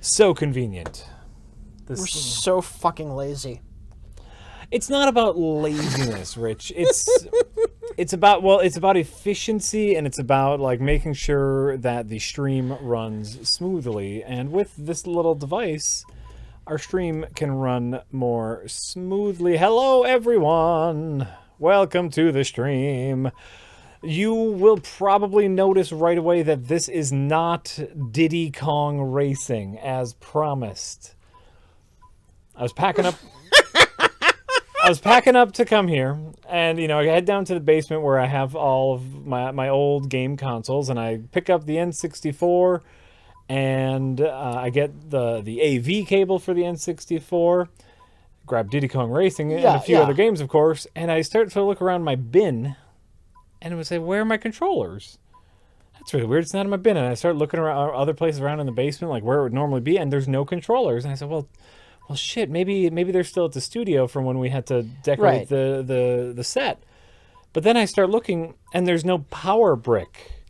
So convenient. We're so fucking lazy. It's not about laziness, Rich. It's about efficiency, and it's about like making sure that the stream runs smoothly. And with this little device, our stream can run more smoothly. Hello, everyone. Welcome to the stream. You will probably notice right away that this is not Diddy Kong Racing as promised. I was packing up to come here, and I head down to the basement where I have all of my old game consoles, and I pick up the N64, and I get the AV cable for the N64, grab Diddy Kong Racing and a few other games, of course, and I start to look around my bin, and it would say, "Where are my controllers?" That's really weird. It's not in my bin, and I start looking around other places around in the basement, like where it would normally be, and there's no controllers, and I said, well, shit, maybe they're still at the studio from when we had to decorate the set. But then I start looking, and there's no power brick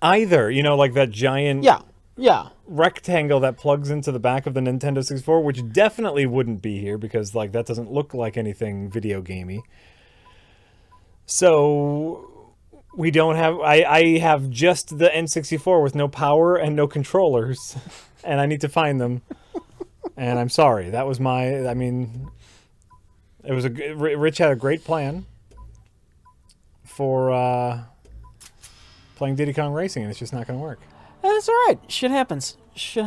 either. Like that giant rectangle that plugs into the back of the Nintendo 64, which definitely wouldn't be here because like that doesn't look like anything video gamey. So we don't have. I have just the N64 with no power and no controllers, and I need to find them. And I'm sorry. That was it was Rich had a great plan for playing Diddy Kong Racing, and it's just not going to work. That's all right. Shit happens. So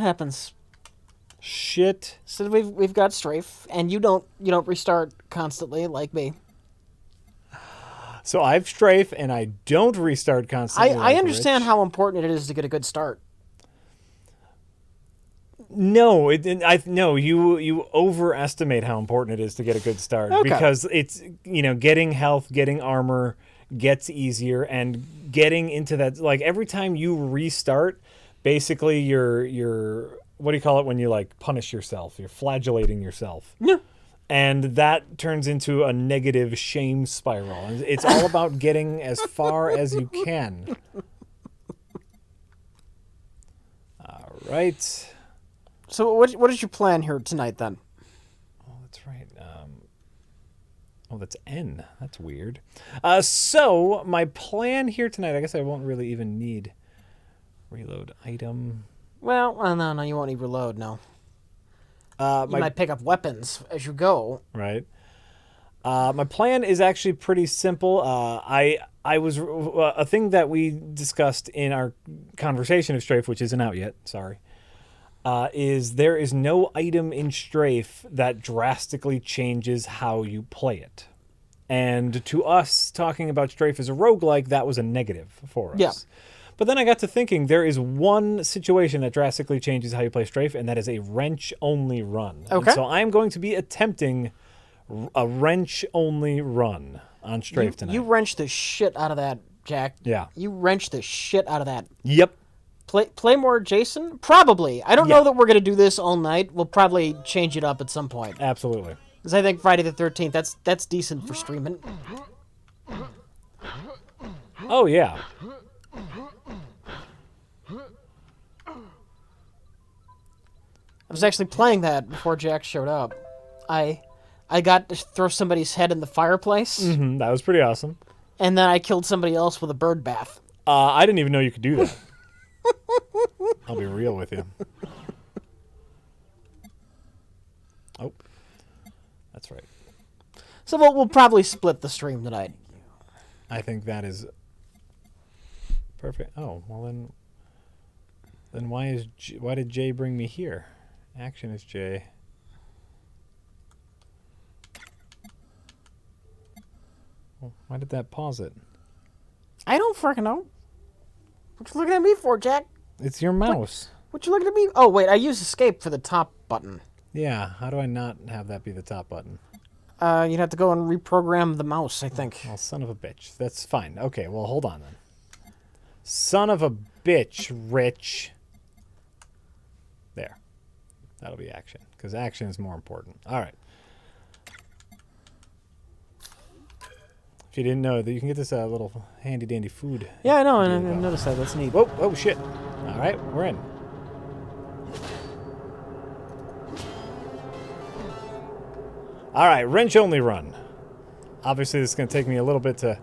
we've got strafe, and you don't restart constantly like me. So I've strafe, and I don't restart constantly. I understand how important it is to get a good start. No, you overestimate how important it is to get a good start because it's getting health, getting armor gets easier, and getting into that, like every time you restart, basically you're what do you call it when you like punish yourself? You're flagellating yourself. Yeah. And that turns into a negative shame spiral. It's all about getting as far as you can. All right. So what is your plan here tonight, then? Oh, that's right. That's N. That's weird. So my plan here tonight, I guess I won't really even need reload item. Well, no, you won't need reload, no. You might pick up weapons as you go. Right. My plan is actually pretty simple. I was a thing that we discussed in our conversation of Strafe, which isn't out yet. Sorry. Is there is no item in Strafe that drastically changes how you play it. And to us, talking about Strafe as a roguelike, that was a negative for us. Yeah. But then I got to thinking, there is one situation that drastically changes how you play Strafe, and that is a wrench-only run. Okay. And so I'm going to be attempting a wrench-only run on Strafe tonight. You wrench the shit out of that, Jack. Yeah. You wrench the shit out of that. Yep. Play more Jason? Probably. I don't know that we're going to do this all night. We'll probably change it up at some point. Absolutely. Because I think Friday the 13th, that's decent for streaming. Oh, yeah. I was actually playing that before Jack showed up. I got to throw somebody's head in the fireplace. Mm-hmm, that was pretty awesome. And then I killed somebody else with a bird bath. I didn't even know you could do that. I'll be real with you. Oh, that's right. So we'll probably split the stream tonight. I think that is perfect. Oh, well then why did Jay bring me here? Action is Jay. Well, why did that pause it? I don't freaking know. What you looking at me for, Jack? It's your mouse. What you looking at me? Oh, wait, I used escape for the top button. Yeah, how do I not have that be the top button? You'd have to go and reprogram the mouse, I think. Well, son of a bitch. That's fine. Okay, well, hold on then. Son of a bitch, Rich. There. That'll be action, because action is more important. All right. If you didn't know, that you can get this little handy-dandy food. Yeah, I know, and I noticed that. That's neat. Whoa, oh, shit. All right, we're in. All right, wrench only run. Obviously, this is going to take me a little bit to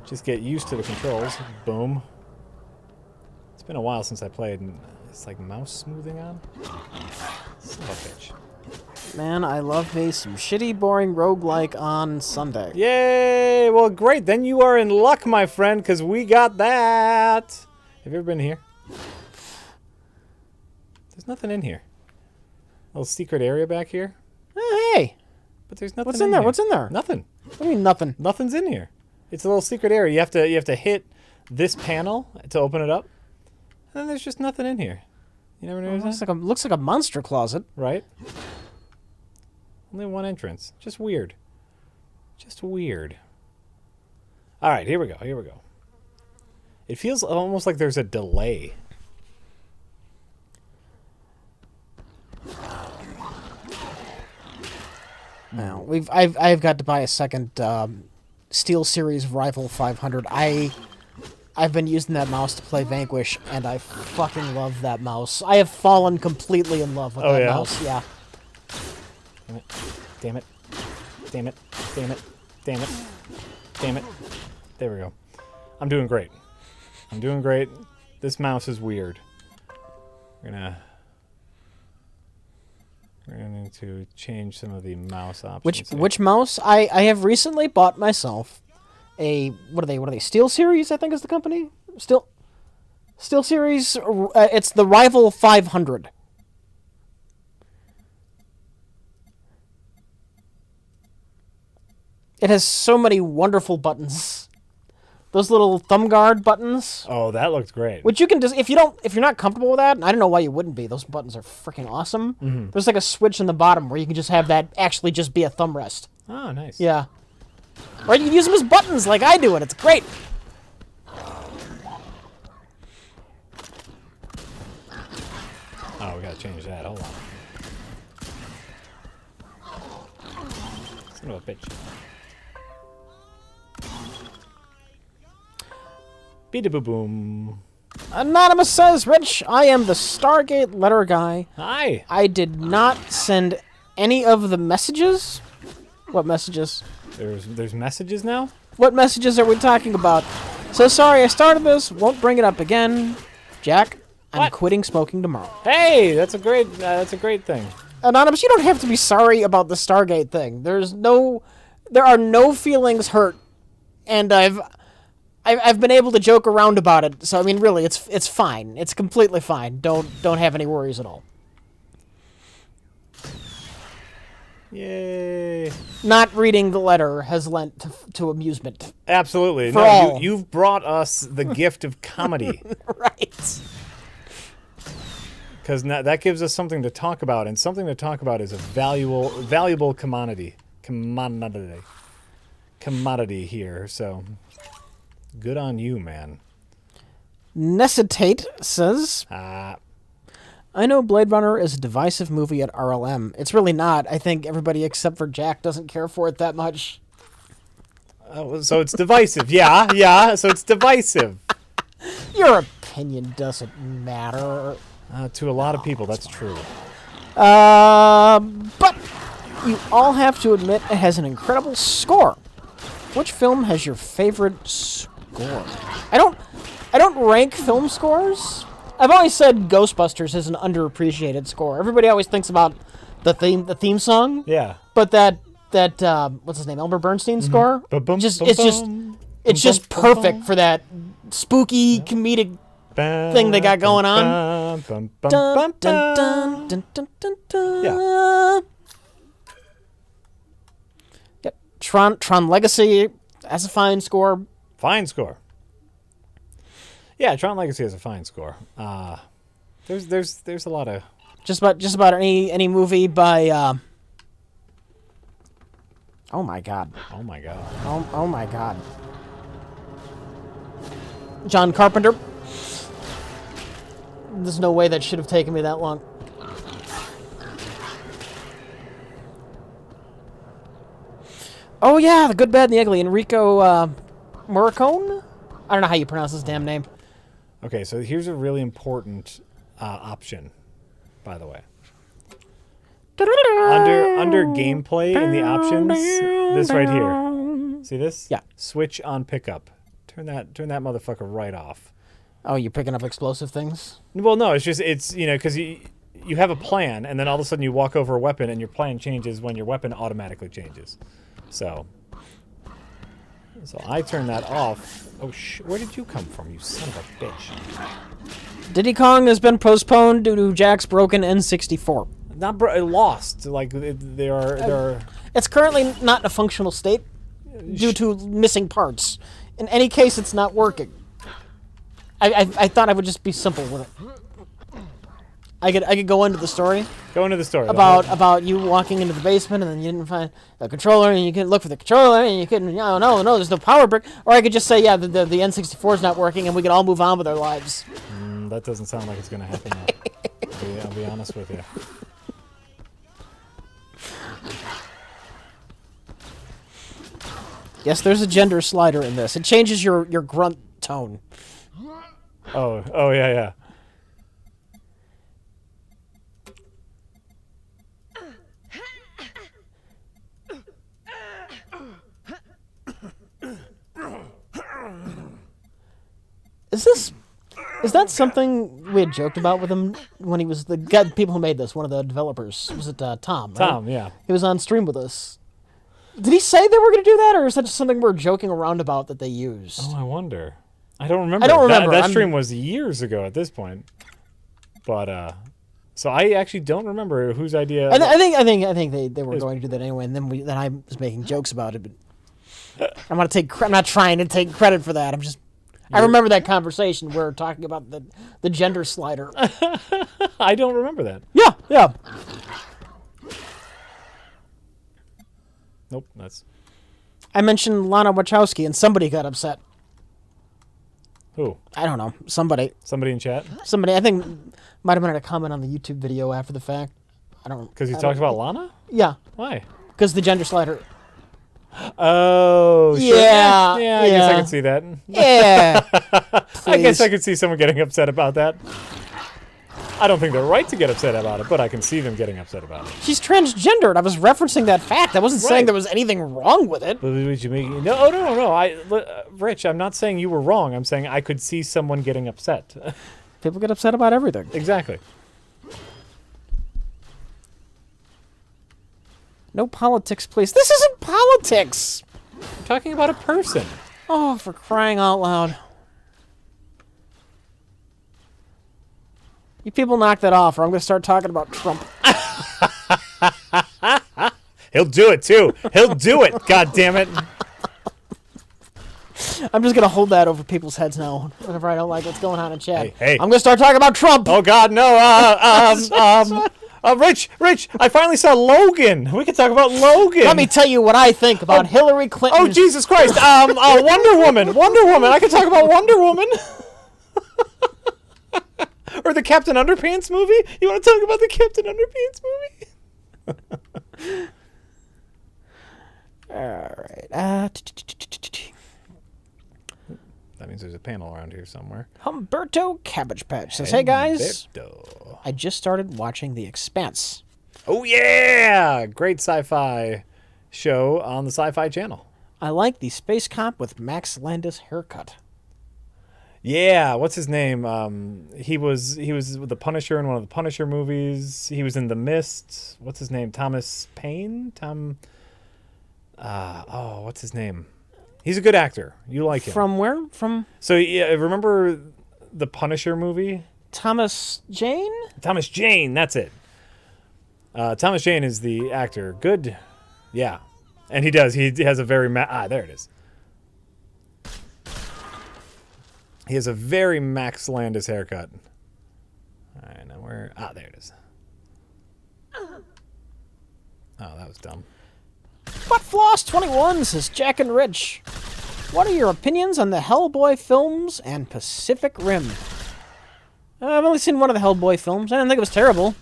just get used to the controls. Boom. It's been a while since I played, and it's like mouse smoothing on. Son of a bitch. Man, I love me some shitty, boring roguelike on Sunday. Yay! Well, great. Then you are in luck, my friend, because we got that. Have you ever been here? There's nothing in here. A little secret area back here. Hey! But there's nothing What's in there? here. What's in there? Nothing. What do you mean nothing? Nothing's in here. It's a little secret area. You have to hit this panel to open it up. And then there's just nothing in here. You never noticed that? Looks like a monster closet. Right? Only one entrance. Just weird. Just weird. All right, here we go. Here we go. It feels almost like there's a delay. Now I've got to buy a second SteelSeries Rival 500. I've been using that mouse to play Vanquish, and I fucking love that mouse. I have fallen completely in love with that mouse. Yeah. Damn it. Damn it. Damn it. Damn it. Damn it. There we go. I'm doing great. I'm doing great. This mouse is weird. We're gonna need to change some of the mouse options. Which mouse? I have recently bought myself a what are they? SteelSeries, I think is the company. SteelSeries. It's the Rival 500. It has so many wonderful buttons. Those little thumb guard buttons. Oh, that looks great. Which you can just if you're not comfortable with that, and I don't know why you wouldn't be. Those buttons are freaking awesome. Mm-hmm. There's like a switch in the bottom where you can just have that actually just be a thumb rest. Oh, nice. Yeah. Or you can use them as buttons like I do, and it's great. Oh, we gotta change that. Hold on. Son of a bitch. Beat-a-boom. Anonymous says, Rich, I am the Stargate letter guy. Hi. I did not send any of the messages. What messages? There's messages now? What messages are we talking about? So sorry I started this. Won't bring it up again. Jack, I'm quitting smoking tomorrow. Hey, that's a great thing. Anonymous, you don't have to be sorry about the Stargate thing. There are no feelings hurt, and I've been able to joke around about it. So I mean, really, it's fine. It's completely fine. Don't have any worries at all. Yay! Not reading the letter has lent to amusement. Absolutely. For all. You've brought us the gift of comedy. Right. Because that gives us something to talk about, and something to talk about is a valuable commodity here. So, good on you, man. Necessitate says, I know Blade Runner is a divisive movie at RLM. It's really not. I think everybody except for Jack doesn't care for it that much. So it's divisive. Yeah. So it's divisive. Your opinion doesn't matter. To a lot of people, that's true. But you all have to admit it has an incredible score. Which film has your favorite score? I don't rank film scores. I've always said Ghostbusters is an underappreciated score. Everybody always thinks about the theme song. Yeah. But that what's his name? Elmer Bernstein score? It's just perfect for that spooky comedic thing they got going on. Yeah. Yep. Tron Legacy has a fine score. Fine score. Yeah, Tron Legacy has a fine score. There's a lot of just about any movie by oh my god. Oh my god. Oh my god. John Carpenter. There's no way that should have taken me that long. Oh yeah, The Good, Bad, and the Ugly. Enrico Morricone? I don't know how you pronounce his damn name. Okay, so here's a really important option, by the way. under gameplay in the options, this right here. See this? Yeah. Switch on pickup. Turn that motherfucker right off. Oh, you're picking up explosive things? Well, no, it's you know, because you have a plan, and then all of a sudden you walk over a weapon, and your plan changes when your weapon automatically changes. So I turn that off. Oh, where did you come from, you son of a bitch? Diddy Kong has been postponed due to Jack's broken N64. Not lost. Like they are. It's currently not in a functional state due to missing parts. In any case, it's not working. I thought I would just be simple with it. I could go into the story. Go into the story about you walking into the basement and then you didn't find the controller and you couldn't look for the controller and you couldn't. No, there's no power brick. Or I could just say, yeah, the N64 is not working and we could all move on with our lives. That doesn't sound like it's going to happen. I'll be honest with you. Yes, there's a gender slider in this. It changes your grunt tone. Oh yeah. Is that something we had joked about with him when he was the people who made this, one of the developers? Was it Tom? Right? Tom, yeah. He was on stream with us. Did he say they were going to do that, or is that just something we're joking around about that they used? Oh, I wonder. I don't remember. I don't remember. That stream was years ago at this point. But so I actually don't remember whose idea. I think they were going to do that anyway, and then I was making jokes about it. But I'm not trying to take credit for that. I remember that conversation where we were talking about the gender slider. I don't remember that. Yeah. Nope, that's. I mentioned Lana Wachowski, and somebody got upset. Who? I don't know. Somebody in chat? Somebody, I think, might have been a comment on the YouTube video after the fact. I don't. Because he talked about Lana? Yeah. Why? Because the gender slider. Oh, sure. Yeah. I guess I can see that. Yeah. I guess I could see someone getting upset about that. I don't think they're right to get upset about it, but I can see them getting upset about it. She's transgendered. I was referencing that fact. I wasn't saying there was anything wrong with it. No. Rich, I'm not saying you were wrong. I'm saying I could see someone getting upset. People get upset about everything. Exactly. No politics, please. This isn't politics. I'm talking about a person. Oh, for crying out loud. You people knock that off, or I'm going to start talking about Trump. He'll do it, too. He'll do it, God damn it. I'm just going to hold that over people's heads now whenever I don't like what's going on in chat. Hey. I'm going to start talking about Trump. Oh, God, no. Rich, I finally saw Logan. We can talk about Logan. Let me tell you what I think about Hillary Clinton. Oh, Jesus Christ. Wonder Woman. I can talk about Wonder Woman. Or the Captain Underpants movie? You want to talk about the Captain Underpants movie? All right. That means there's a panel around here somewhere. Humberto Cabbage Patch says, "Hey guys, Humberto. I just started watching The Expanse. Oh yeah, great sci-fi show on the Sci-Fi Channel. I like the space cop with Max Landis haircut. Yeah, what's his name? He was the Punisher in one of the Punisher movies. He was in The Mist. What's his name? Thomas Paine? What's his name? He's a good actor. You like him. From where? From So yeah, remember the Punisher movie? Thomas Jane? Thomas Jane, that's it. Thomas Jane is the actor. Good. Yeah. And he does. He has a very there it is. He has a very Max Landis haircut. All right, now where? There it is. Oh, that was dumb. Buttfloss21 says, Jack and Rich, what are your opinions on the Hellboy films and Pacific Rim? I've only seen one of the Hellboy films. I didn't think it was terrible.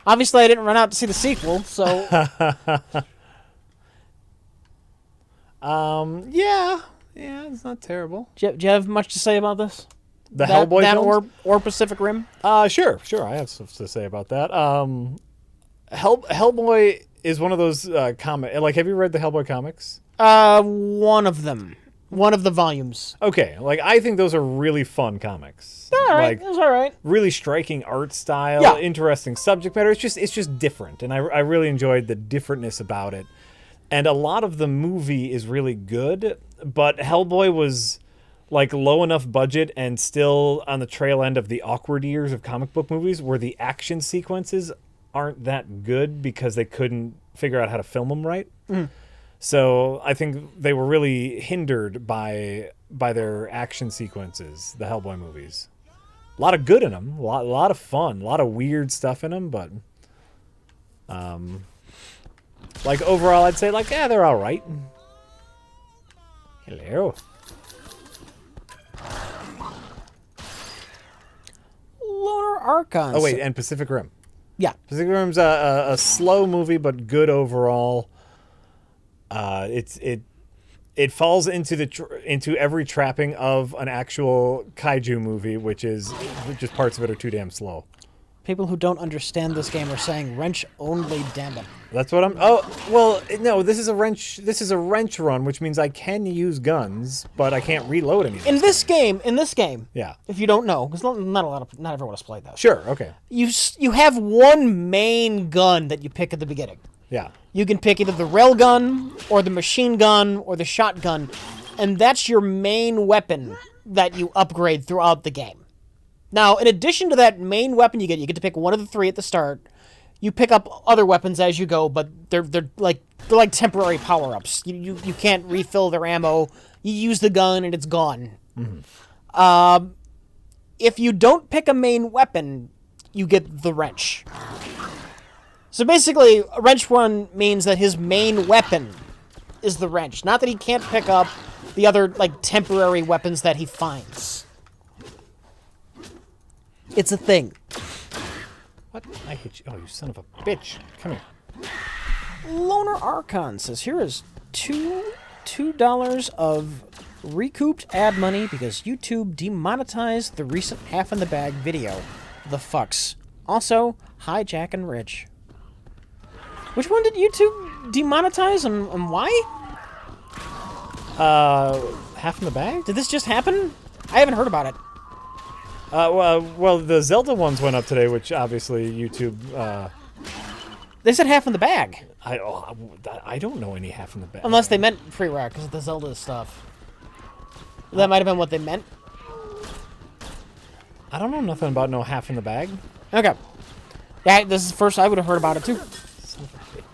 Obviously, I didn't run out to see the sequel, so... Yeah, it's not terrible. Do you have much to say about this? Hellboy films? or Pacific Rim? Sure. I have stuff to say about that. Hellboy is one of those comic. Like, have you read the Hellboy comics? One of them. One of the volumes. Okay, like I think those are really fun comics. All right, Like, that's all right. really striking art style, Yeah. interesting subject matter. It's just different, and I really enjoyed the differentness about it. And a lot of the movie is really good, but Hellboy was like low enough budget and still on the trail end of the awkward years of comic book movies, where the action sequences aren't that good because they couldn't figure out how to film them right. So I think they were really hindered by their action sequences, the Hellboy movies. A lot of good in them, a lot of fun, a lot of weird stuff in them, but like overall, I'd say like, yeah, they're all right. Hello. Loner Archon. Oh wait, and Pacific Rim. Yeah. Pacific Rim's a slow movie, but good overall. It falls into every trapping of an actual kaiju movie, which is just parts of it are too damn slow. People who don't understand this game are saying wrench only, damn it. That's what I'm. Oh well, no. This is a wrench. This is a wrench run, which means I can use guns, but I can't reload anything. In this game, Yeah. if you don't know, because not everyone has played that. Sure. Okay. You have one main gun that you pick at the beginning. Yeah. You can pick either the railgun or the machine gun or the shotgun, and that's your main weapon that you upgrade throughout the game. Now, in addition to that main weapon you get to pick one of the three at the start. You pick up other weapons as you go, but they're like temporary power-ups. You can't refill their ammo. You use the gun and it's gone. Mm-hmm. If you don't pick a main weapon, you get the wrench. So basically, a wrench one means that his main weapon is the wrench. Not that he can't pick up the other like temporary weapons that he finds. It's a thing. What? I hate you. Oh, you son of a bitch. Come here. Loner Archon says, here is $2 of recouped ad money because YouTube demonetized the recent half in the bag video. The fucks. Also, hi Jack and Rich. Which one did YouTube demonetize and why? Half in the bag? Did this just happen? I haven't heard about it. Well, the Zelda ones went up today, which obviously YouTube. They said half in the bag. I don't know any half in the bag. Unless they meant pre-rack because of the Zelda stuff. That might have been what they meant. I don't know nothing about no half in the bag. Okay. Yeah, this is the first I would have heard about it too. Son of a bitch.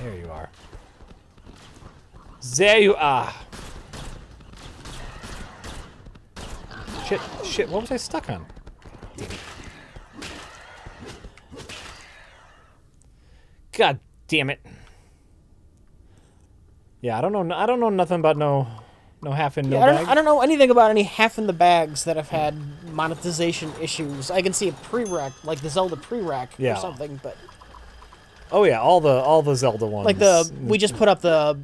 There you are. There you are. Shit, what was I stuck on? God damn it. Yeah, I don't know nothing about no half in no bag. I don't know anything about any half in the bags that have had monetization issues. I can see a pre-rack, like the Zelda pre-rack or something, but oh yeah, all the Zelda ones. like we just put up the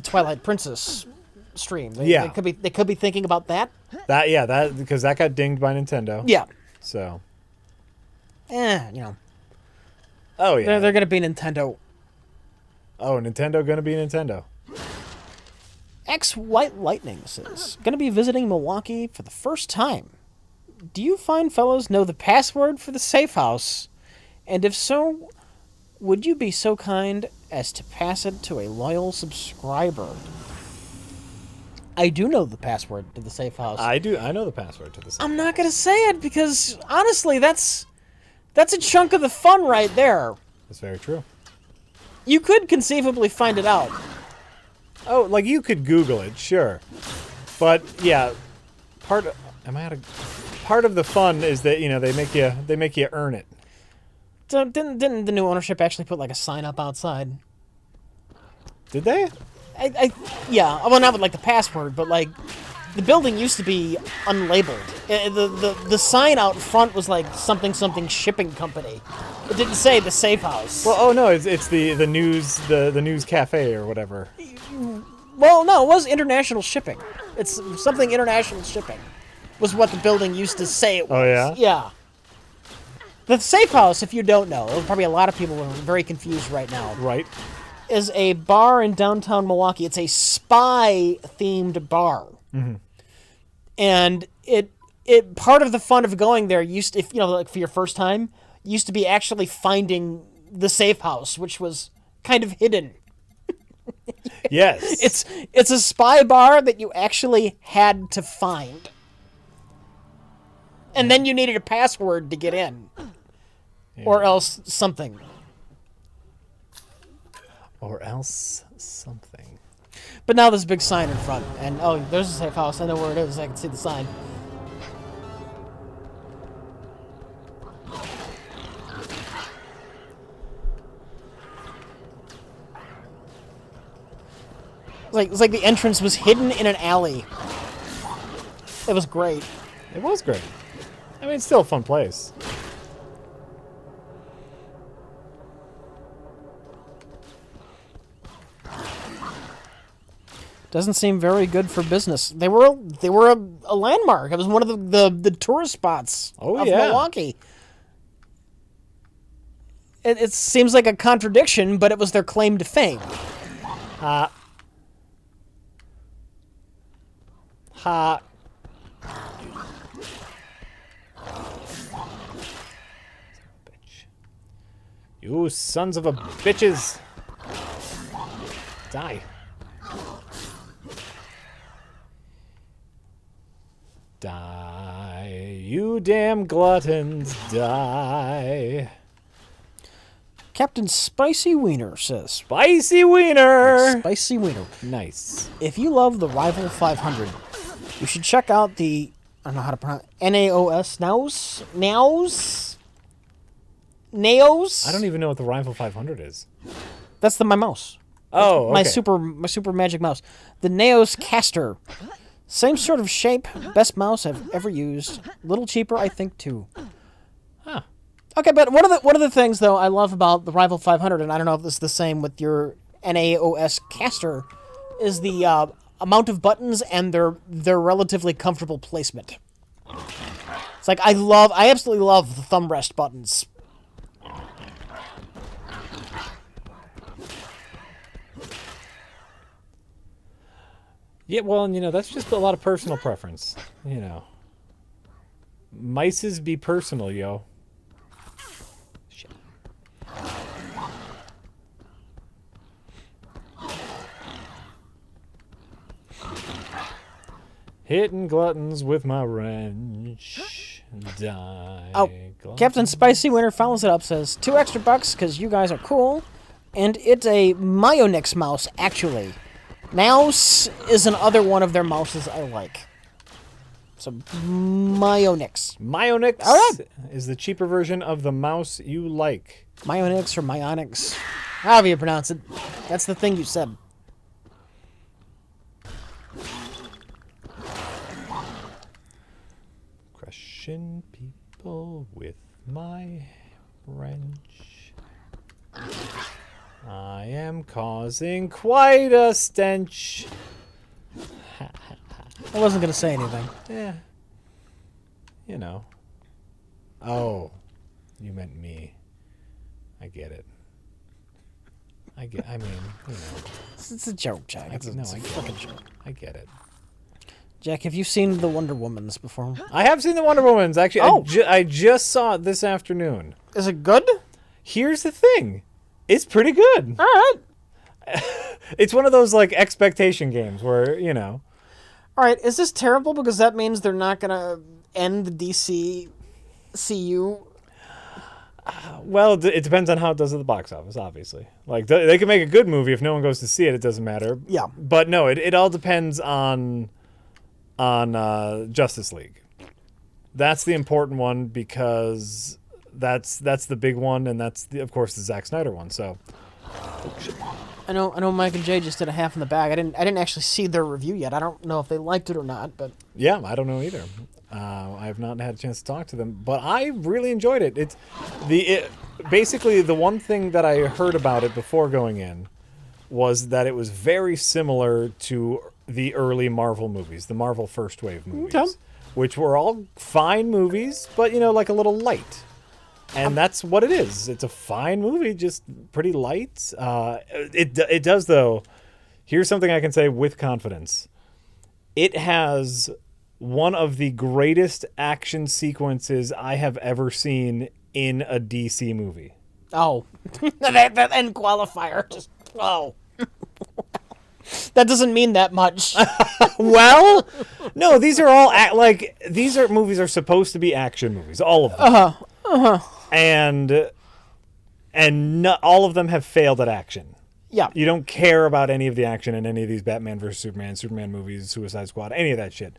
Twilight Princess stream. They could be thinking about that. That because that got dinged by Nintendo. Yeah. So. You know. Oh yeah. They're gonna be Nintendo. Oh, Nintendo gonna be Nintendo. X White Lightning says, gonna be visiting Milwaukee for the first time. Do you fine fellows know the password for the safe house? And if so, would you be so kind as to pass it to a loyal subscriber? I do know the password to the safe house. I know the password to the safe house. I'm not gonna say it because honestly, that's a chunk of the fun right there. That's very true. You could conceivably find it out. Oh, like you could Google it, sure. But yeah, part of the fun is that, you know, they make you earn it. So didn't the new ownership actually put like a sign up outside? Did they? Yeah. Well, not with like the password, but like the building used to be unlabeled. The sign out front was like something shipping company. It didn't say the safe house. Well, oh no, it's the news cafe or whatever. Well, no, it was international shipping. It's something international shipping. was what the building used to say it was. Oh, yeah? Yeah. The safe house, if you don't know, probably a lot of people are very confused right now, Right. is a bar in downtown Milwaukee. It's a spy-themed bar. Mm-hmm. And it part of the fun of going there used to, if you know, like for your first time, used to be actually finding the safe house, which was kind of hidden. Yes. It's a spy bar that you actually had to find. And then you needed a password to get in. Yeah. Or else something. Or else something. But now there's a big sign in front. And, oh, there's a safe house. I know where it is. I can see the sign. It's like the entrance was hidden in an alley. It was great. It was great. I mean, it's still a fun place. Doesn't seem very good for business. They were a landmark. It was one of the tourist spots of Milwaukee. It seems like a contradiction, but it was their claim to fame. Ha. Bitch. You sons of a bitches. Die. Die. You damn gluttons. Die. Captain Spicy Wiener says, Spicy wiener. Spicy Wiener. Nice. If you love the Rival 500, you should check out the, I don't know how to pronounce, NAOS, Naos? I don't even know what the Rival 500 is. That's my mouse. Oh, okay. My super magic mouse. The Naos Caster. Same sort of shape, best mouse I've ever used. Little cheaper, I think, too. Huh. Okay, but one of the things though I love about the Rival 500, and I don't know if this is the same with your NAOS Caster, is the amount of buttons and their relatively comfortable placement. It's like I absolutely love the thumb rest buttons. Yeah, well, and that's just a lot of personal preference. Mices be personal, yo. Shit. Hitting gluttons with my wrench. Die. Oh, gluttons. Captain Spicy Winter follows it up, says, $2 because you guys are cool, and it's a Myonix mouse, actually. Mouse is another one of their mouses I like. So, Myonix. Myonix All right. is the cheaper version of the mouse you like. Myonix or Myonix. However you pronounce it. That's the thing you said. Crushing people with my wrench. I am causing quite a stench. I wasn't going to say anything. Yeah. Oh, you meant me. I get it. I mean. It's a joke, Jack. It's a fucking joke. I get it. Jack, have you seen the Wonder Womans before? I have seen the Wonder Womans. Actually, Oh. I just saw it this afternoon. Is it good? Here's the thing. It's pretty good. All right. It's one of those, expectation games where, All right, is this terrible because that means they're not going to end the DCCU? Well, it depends on how it does at the box office, obviously. They can make a good movie. If no one goes to see it, it doesn't matter. Yeah. But no, it all depends on Justice League. That's the important one because that's the big one, and that's, of course, the Zack Snyder one, so... I know Mike and Jay just did a half in the bag. I didn't actually see their review yet. I don't know if they liked it or not, but... Yeah, I don't know either. I have not had a chance to talk to them, but I really enjoyed it. Basically, the one thing that I heard about it before going in was that it was very similar to the early Marvel movies, the Marvel First Wave movies, Okay. which were all fine movies, but, you know, like a little light. And that's what it is. It's a fine movie, just pretty light. It does, though. Here's something I can say with confidence. It has one of the greatest action sequences I have ever seen in a DC movie. Oh, that end qualifier. Just, oh. That doesn't mean that much. Well, no, these are all movies are supposed to be action movies, all of them. And all of them have failed at action. Yeah. You don't care about any of the action in any of these Batman vs. Superman movies, Suicide Squad, any of that shit.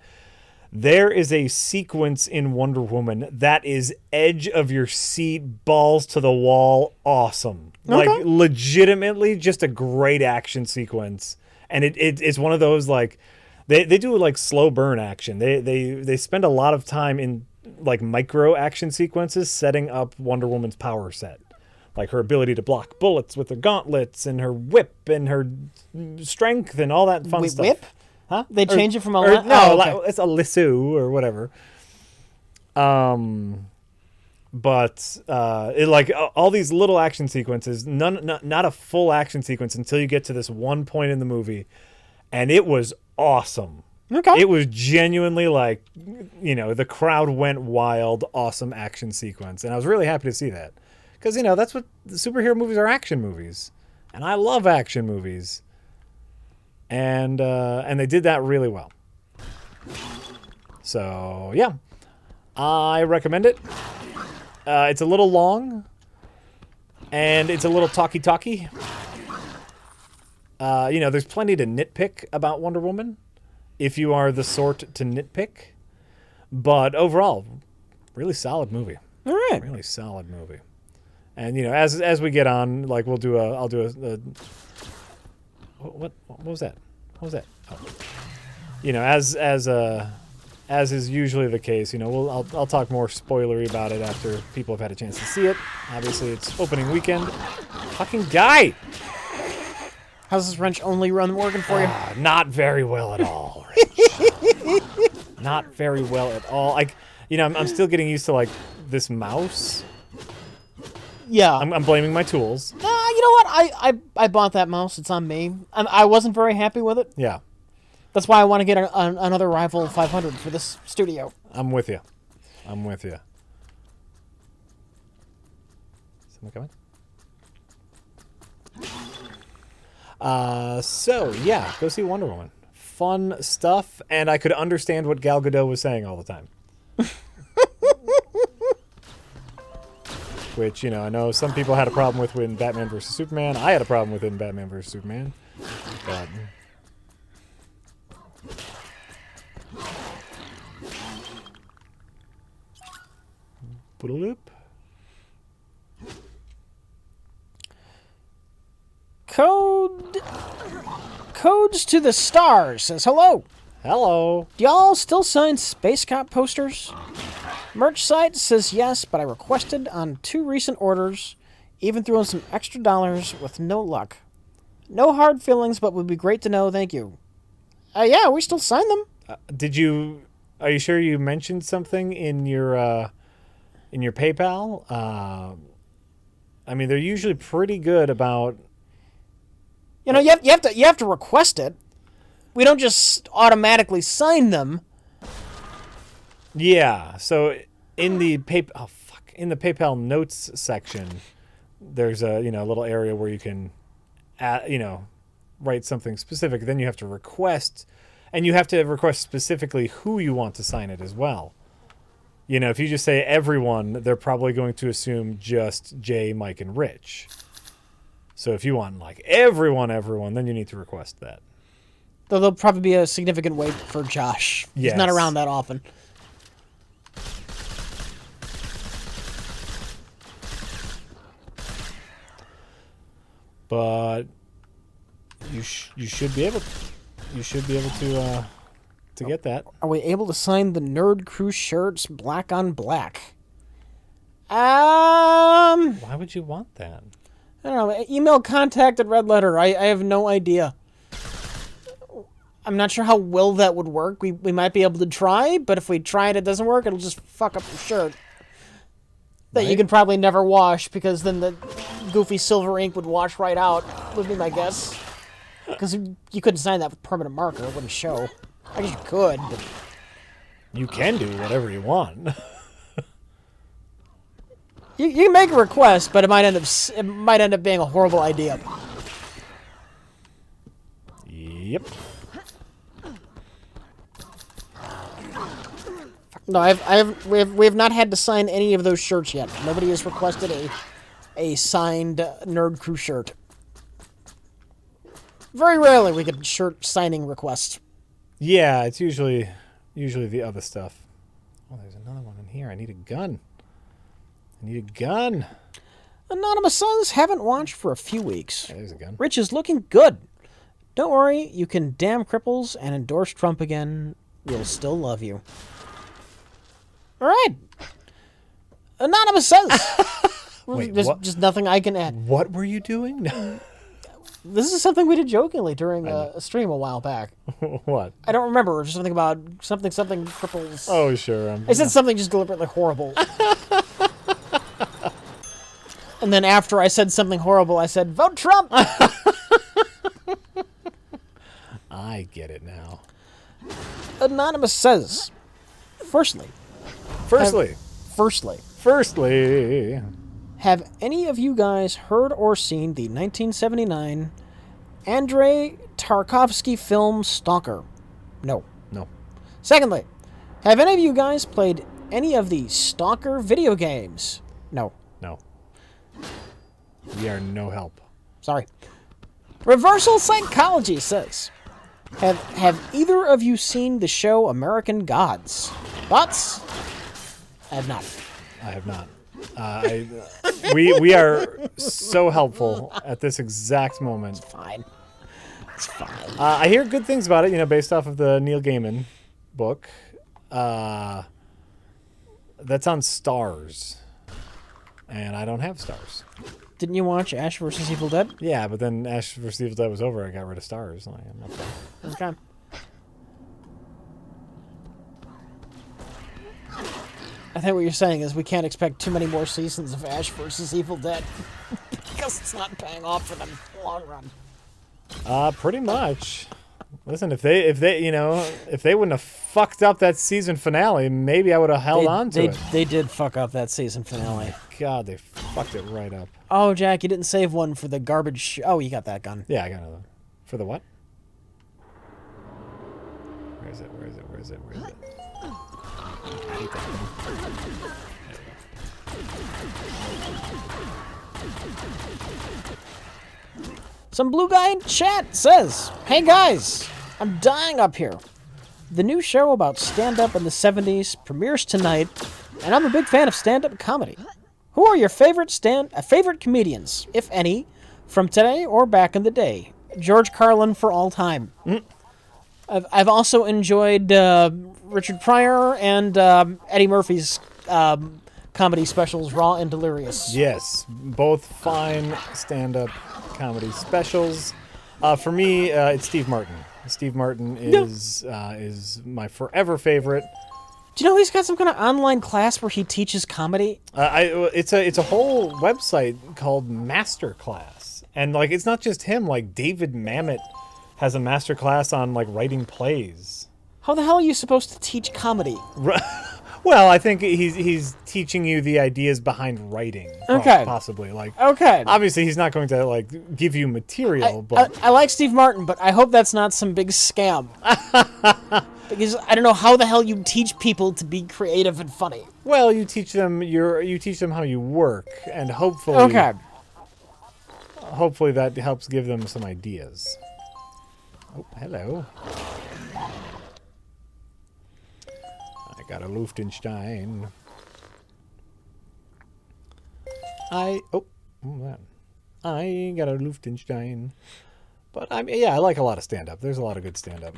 There is a sequence in Wonder Woman that is edge of your seat, balls to the wall, awesome. Okay. Like, legitimately just a great action sequence. And it's one of those, like, they do, like, slow burn action. They spend a lot of time in, like, micro action sequences setting up Wonder Woman's power set. Like her ability to block bullets with her gauntlets and her whip and her strength and all that fun stuff. Whip? Huh? They change it from a no, okay. it's a lasso or whatever. But it like all these little action sequences, not a full action sequence until you get to this one point in the movie, and it was awesome. Okay. It was genuinely like, you know, the crowd went wild, awesome action sequence, and I was really happy to see that. Because, you know, that's what the superhero movies are, action movies. And I love action movies. And they did that really well. So, yeah. I recommend it. It's a little long. And it's a little talky-talky. You know, there's plenty to nitpick about Wonder Woman. If you are the sort to nitpick. But overall, really solid movie. All right. Really solid movie. And, you know, as we get on, like, I'll do a what was that? What was that? Oh. You know, as is usually the case, you know, I'll talk more spoilery about it after people have had a chance to see it. Obviously, it's opening weekend. Fucking guy! How's this wrench only run working for you? Not very well at all, Rich. Not very well at all. Like, you know, I'm still getting used to, like, this mouse. Yeah. I'm blaming my tools. You know what? I bought that mouse. It's on me. I wasn't very happy with it. Yeah. That's why I want to get another rival 500 for this studio. I'm with you. Someone coming? So, yeah, go see Wonder Woman. Fun stuff, and I could understand what Gal Gadot was saying all the time. Which, you know, I know some people had a problem with in Batman vs. Superman. I had a problem with in Batman vs. Superman. But... Boodaloop. Codes to the Stars says hello. Hello. Do y'all still sign Space Cop posters? Merch site says yes, but I requested on 2 recent orders, even threw in some extra dollars with no luck. No hard feelings, but would be great to know. Thank you. Yeah, we still sign them. Are you sure you mentioned something in your PayPal? I mean, they're usually pretty good about. You know, you have to request it. We don't just automatically sign them. Yeah. So in the PayPal notes section, there's a little area where you can, write something specific. Then you have to request, and you have to request specifically who you want to sign it as well. You know, if you just say everyone, they're probably going to assume just Jay, Mike, and Rich. So if you want like everyone, then you need to request that. Though there'll probably be a significant wait for Josh. Yes. He's not around that often. But you should be able to get that. Are we able to sign the Nerd Crew shirts black on black? Why would you want that? I don't know. Email contact at Red Letter. I have no idea. I'm not sure how well that would work. We might be able to try, but if we try it doesn't work, it'll just fuck up your shirt. That you Right. can probably never wash, because then the goofy silver ink would wash right out, would be my guess. Because you couldn't sign that with permanent marker, it wouldn't show. I guess you could, but... You can do whatever you want. You can make a request, but it might end up being a horrible idea. Yep. No, we have not had to sign any of those shirts yet. Nobody has requested a signed Nerd Crew shirt. Very rarely we get shirt signing requests. Yeah, it's usually the other stuff. Oh, there's another one in here. I need a gun. Anonymous says, haven't watched for a few weeks. There's a gun. Rich is looking good. Don't worry, you can damn cripples and endorse Trump again. We'll still love you. All right. Anonymous says. Wait, there's what? just nothing I can add. What were you doing? This is something we did jokingly during a stream a while back. What? I don't remember. It was something about something cripples. Oh, sure. I said something just deliberately horrible. And then after I said something horrible, I said, vote Trump! I get it now. Anonymous says, Firstly, have any of you guys heard or seen the 1979 Andrei Tarkovsky film Stalker? No. No. Secondly, have any of you guys played any of the Stalker video games? No. No. We are no help. Sorry. Reversal Psychology says, Have either of you seen the show American Gods? Thoughts? I have not. I have not. We are so helpful at this exact moment. Fine. It's fine. I hear good things about it, based off of the Neil Gaiman book. That's on Stars. And I don't have Stars. Didn't you watch Ash vs. Evil Dead? Yeah, but then Ash vs. Evil Dead was over. I got rid of Stars. Like, I'm not done. Okay. I think what you're saying is we can't expect too many more seasons of Ash vs. Evil Dead. Because it's not paying off for them in the long run. Pretty much. Listen, if they wouldn't have fucked up that season finale, maybe I would have held on to it. They did fuck up that season finale. God, they fucked it right up. Oh, Jack, you didn't save one for the garbage. Oh, you got that gun. Yeah, I got another. For the what? Where is it? I hate that thing. Some blue guy in chat says, Hey guys, I'm dying up here. The new show about stand-up in the 70s premieres tonight, and I'm a big fan of stand-up comedy. Who are your favorite comedians, if any, from today or back in the day? George Carlin for all time. I've also enjoyed Richard Pryor and Eddie Murphy's comedy specials, Raw and Delirious. Yes, both fine stand-up comedy specials. For me, it's Steve Martin. Steve Martin is my forever favorite. Do you know he's got some kind of online class where he teaches comedy? It's a whole website called Masterclass, and like it's not just him. Like David Mamet has a masterclass on like writing plays. How the hell are you supposed to teach comedy? Well, I think he's teaching you the ideas behind writing. Okay. Possibly. Like, okay. Obviously, he's not going to like give you material, but I like Steve Martin, but I hope that's not some big scam. Because I don't know how the hell you teach people to be creative and funny. well, you teach them how you work, and hopefully that helps give them some ideas. Oh, hello. I got a Luftenstein. I got a Luftenstein. But I like a lot of stand-up. There's a lot of good stand-up.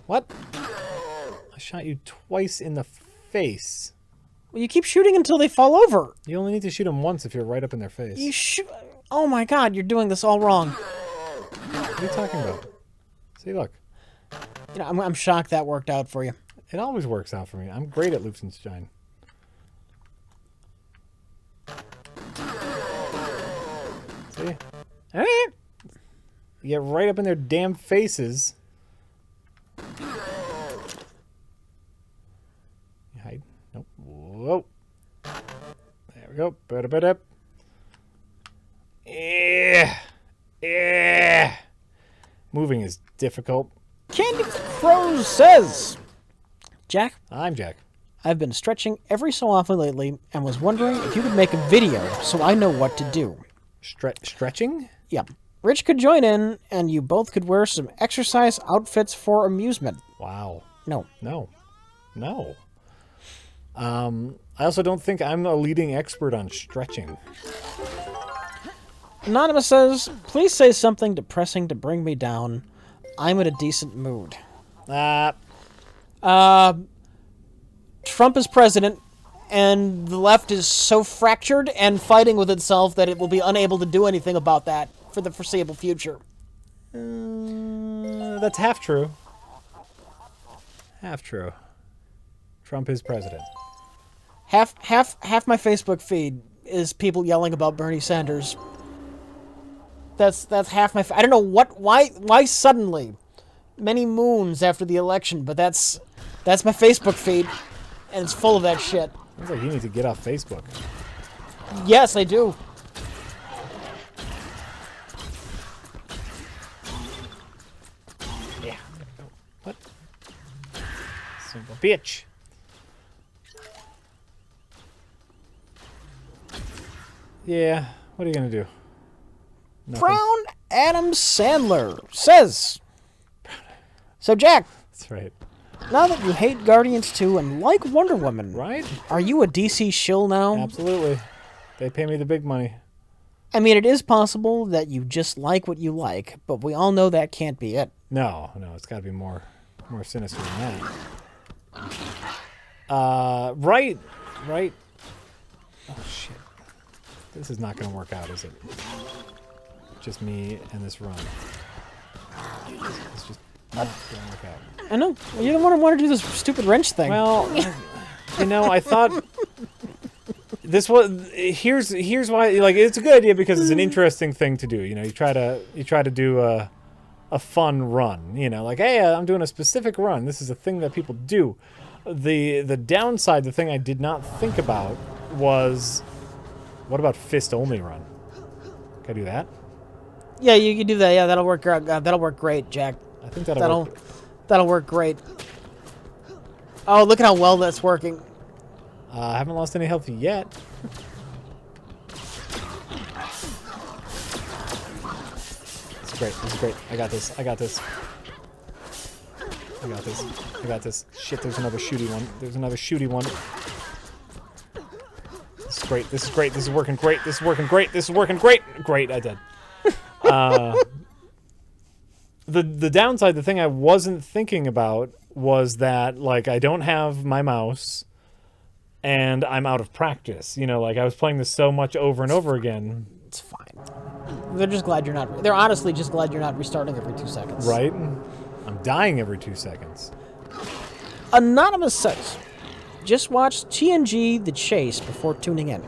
What? I shot you twice in the face. Well, you keep shooting until they fall over. You only need to shoot them once if you're right up in their face. You shoot. Oh my God, you're doing this all wrong. What are you talking about? See, look. You know, I'm shocked that worked out for you. It always works out for me. I'm great at Lufthansa. See? You get right up in their damn faces. You hide. Nope. Whoa. There we go. Ba-da-ba-da. Yeah. Yeah. Moving is difficult. Candy Crow says, Jack, I'm Jack. I've been stretching every so often lately and was wondering if you could make a video so I know what to do. Stretching? Yeah. Rich could join in, and you both could wear some exercise outfits for amusement. Wow. No. I also don't think I'm a leading expert on stretching. Anonymous says, please say something depressing to bring me down. I'm in a decent mood. Trump is president, and the left is so fractured and fighting with itself that it will be unable to do anything about that for the foreseeable future. That's half true. Half true. Trump is president. Half my Facebook feed is people yelling about Bernie Sanders. That's half my. I don't know why suddenly, many moons after the election, but that's my Facebook feed, and it's full of that shit. Sounds like you need to get off Facebook. Yes, I do. Yeah. What? Son of a bitch. Yeah. What are you gonna do? Nothing. Brown Adam Sandler says, so Jack, That's right. now that you hate Guardians 2 and like Wonder Woman, Right? are you a DC shill now? Absolutely. They pay me the big money. I mean, it is possible that you just like what you like, but we all know that can't be it. No, it's got to be more sinister than that. Right. Oh shit. This is not going to work out, is it? Just me and this run. It's just not going to work out. I know. You're the one who wanted to do this stupid wrench thing. Well, I thought this was here's why, like, it's a good idea because it's an interesting thing to do. You try to do a fun run. Like, hey, I'm doing a specific run. This is a thing that people do. The downside, the thing I did not think about was, what about fist only run? Can I do that? Yeah, you can do that. Yeah, that'll work. That'll work great, Jack. I think that'll work. That'll work great. Oh, look at how well that's working. I haven't lost any health yet. This is great. I got this. Shit, there's another shooty one. This is great. This is working great. Great, I did. The downside, the thing I wasn't thinking about was that, like, I don't have my mouse and I'm out of practice. Like, I was playing this so much over and over again. It's fine. They're just glad you're not. They're honestly just glad you're not restarting every 2 seconds. Right? I'm dying every 2 seconds. Anonymous says, just watched TNG The Chase before tuning in.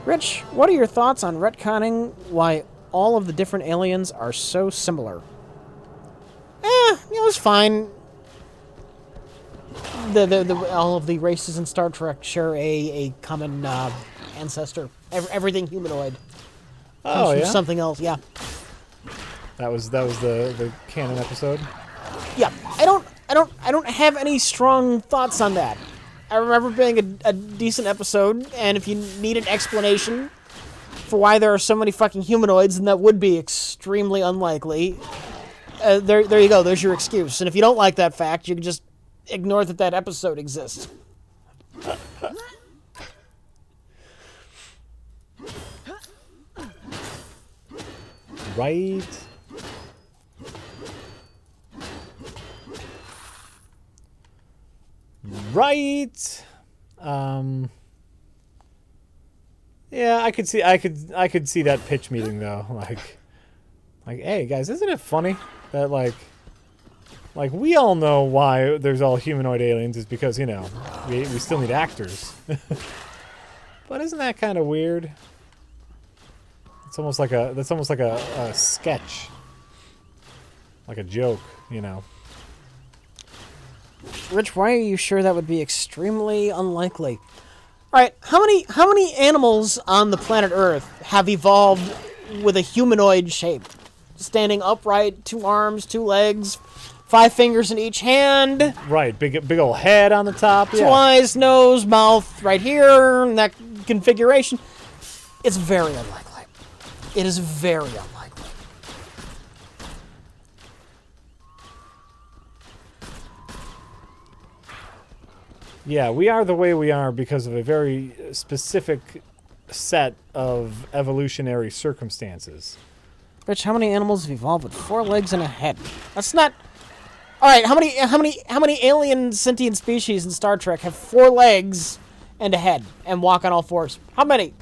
Rich, what are your thoughts on retconning why all of the different aliens are so similar? It's fine. All of the races in Star Trek share a common ancestor. Everything humanoid comes from something else. Yeah. That was the canon episode. Yeah. I don't have any strong thoughts on that. I remember being a decent episode, and if you need an explanation for why there are so many fucking humanoids, then that would be extremely unlikely. There you go. There's your excuse. And if you don't like that fact, you can just ignore that episode exists. Right. Yeah, I could see that pitch meeting though. Like, hey, guys, isn't it funny that, like, we all know why there's all humanoid aliens is because, you know, we still need actors. But isn't that kind of weird? It's almost like that's almost like a sketch. Like a joke, you know. Rich, why are you sure that would be extremely unlikely? All right, how many animals on the planet Earth have evolved with a humanoid shape? Standing upright, 2 arms, 2 legs, 5 fingers in each hand. Right, big old head on the top. 2 eyes, nose, mouth, right here, and that configuration. It's very unlikely. It is very unlikely. Yeah, we are the way we are because of a very specific set of evolutionary circumstances. Rich, how many animals have evolved with 4 legs and a head? That's not. All right, how many alien sentient species in Star Trek have 4 legs and a head and walk on all 4s? How many?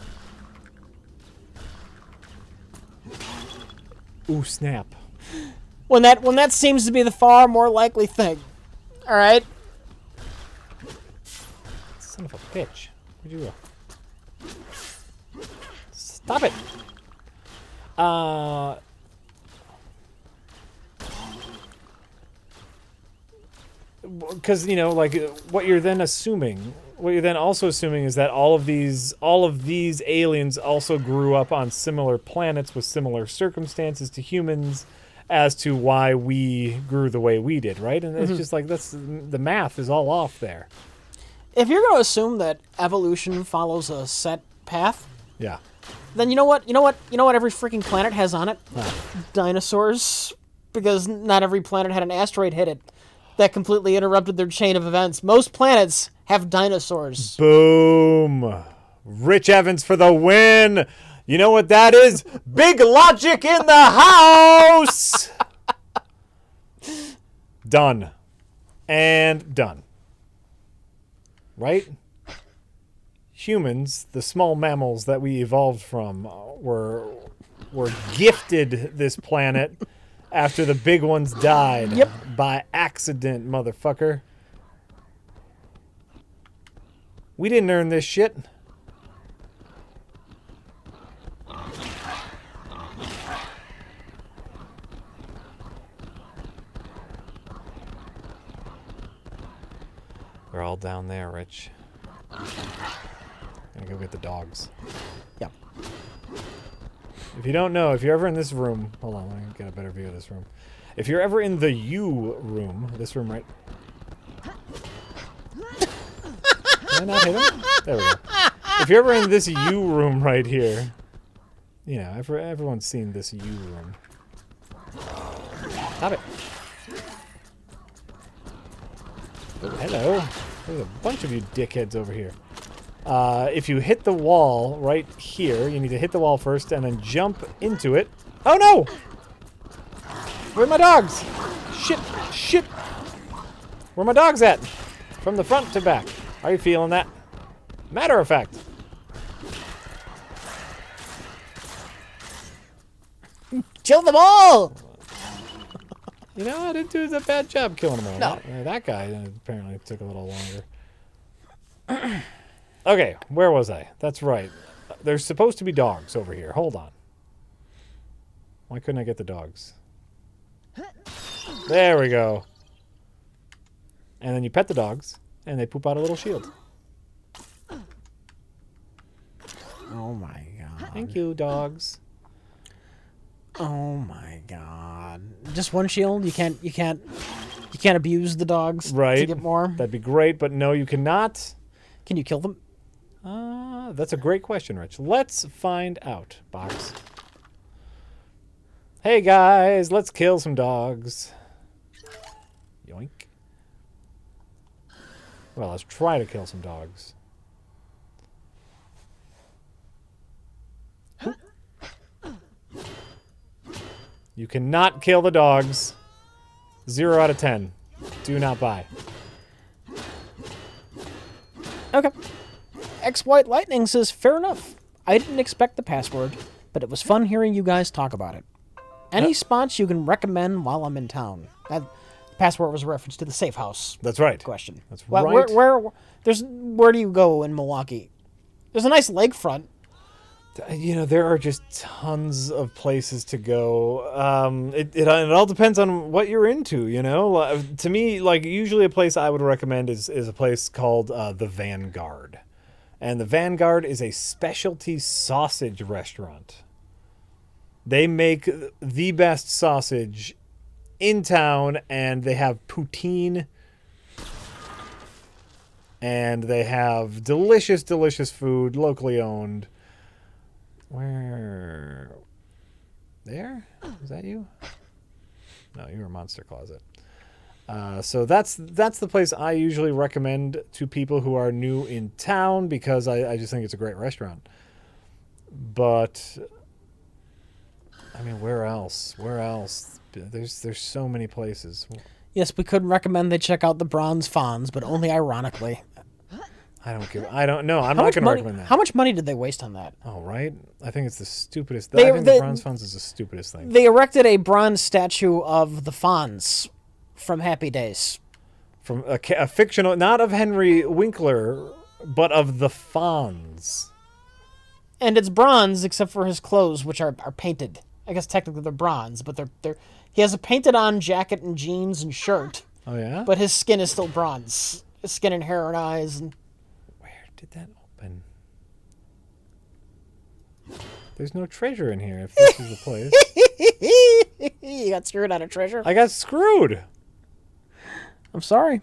Ooh, snap. When that seems to be the far more likely thing. All right. Son of a bitch. Where'd you go? Stop it. Because, you know, like, what you're then also assuming is that all of these aliens also grew up on similar planets with similar circumstances to humans as to why we grew the way we did, right? And it's just like, the math is all off there. If you're going to assume that evolution follows a set path, Yeah. then you know what every freaking planet has on it? Dinosaurs. Because not every planet had an asteroid hit it that completely interrupted their chain of events. Most planets have dinosaurs. Boom. Rich Evans for the win. You know what that is? Big logic in the house. Done. And done. Right? Humans, the small mammals that we evolved from, were gifted this planet after the big ones died. Yep. By accident, motherfucker. We didn't earn this shit. They're all down there, Rich. Gonna go get the dogs. Yep. If you don't know, if you're ever in this room... Hold on, let me get a better view of this room. If you're ever in the U room, this room right... Did I not hit him? There we go. If you're ever in this U room right here... You know, everyone's seen this U room. Stop it. Oh, hello. There's a bunch of you dickheads over here. If you hit the wall right here, you need to hit the wall first and then jump into it. Oh no! Where are my dogs? Shit, shit. Where are my dogs at? From the front to back. Are you feeling that? Matter of fact. Kill them all! You know, I didn't do a bad job killing them all. No. That guy apparently took a little longer. Okay, where was I? That's right. There's supposed to be dogs over here. Hold on. Why couldn't I get the dogs? There we go. And then you pet the dogs, and they poop out a little shield. Oh my god. Thank you, dogs. Oh my god. Just one shield? You can't abuse the dogs Right. to get more? That'd be great, but no, you cannot. Can you kill them? That's a great question, Rich. Let's find out, Box. Hey, guys, let's kill some dogs. Yoink. Well, let's try to kill some dogs. You cannot kill the dogs. 0 out of 10. Do not buy. Okay. X-White Lightning says, fair enough. I didn't expect the password, but it was fun hearing you guys talk about it. Any spots you can recommend while I'm in town? That passport was a reference to the safe house That's right. question. That's Well, right. where do you go in Milwaukee? There's a nice lakefront. There are just tons of places to go. It all depends on what you're into, To me, like, usually a place I would recommend is a place called the Vanguard. And the Vanguard is a specialty sausage restaurant. They make the best sausage in town, and they have poutine. And they have delicious, delicious food, locally owned. Where? There? Is that you? No, you were Monster Closet. So that's the place I usually recommend to people who are new in town because I just think it's a great restaurant. But I mean, where else? Where else? There's so many places. Yes, we could recommend they check out the Bronze Fonz, but only ironically. I don't know. I'm not going to recommend that. How much money did they waste on that? Oh, right? I think it's the stupidest. I think the Bronze Fonz is the stupidest thing. They erected a bronze statue of the Fonz from Happy Days. From a fictional, not of Henry Winkler, but of the Fonz. And it's bronze except for his clothes, which are painted. I guess technically they're bronze, but they're he has a painted-on jacket and jeans and shirt. Oh, yeah? But his skin is still bronze. His skin and hair and eyes. And where did that open? There's no treasure in here if this is the place. You got screwed on a treasure? I got screwed. I'm sorry.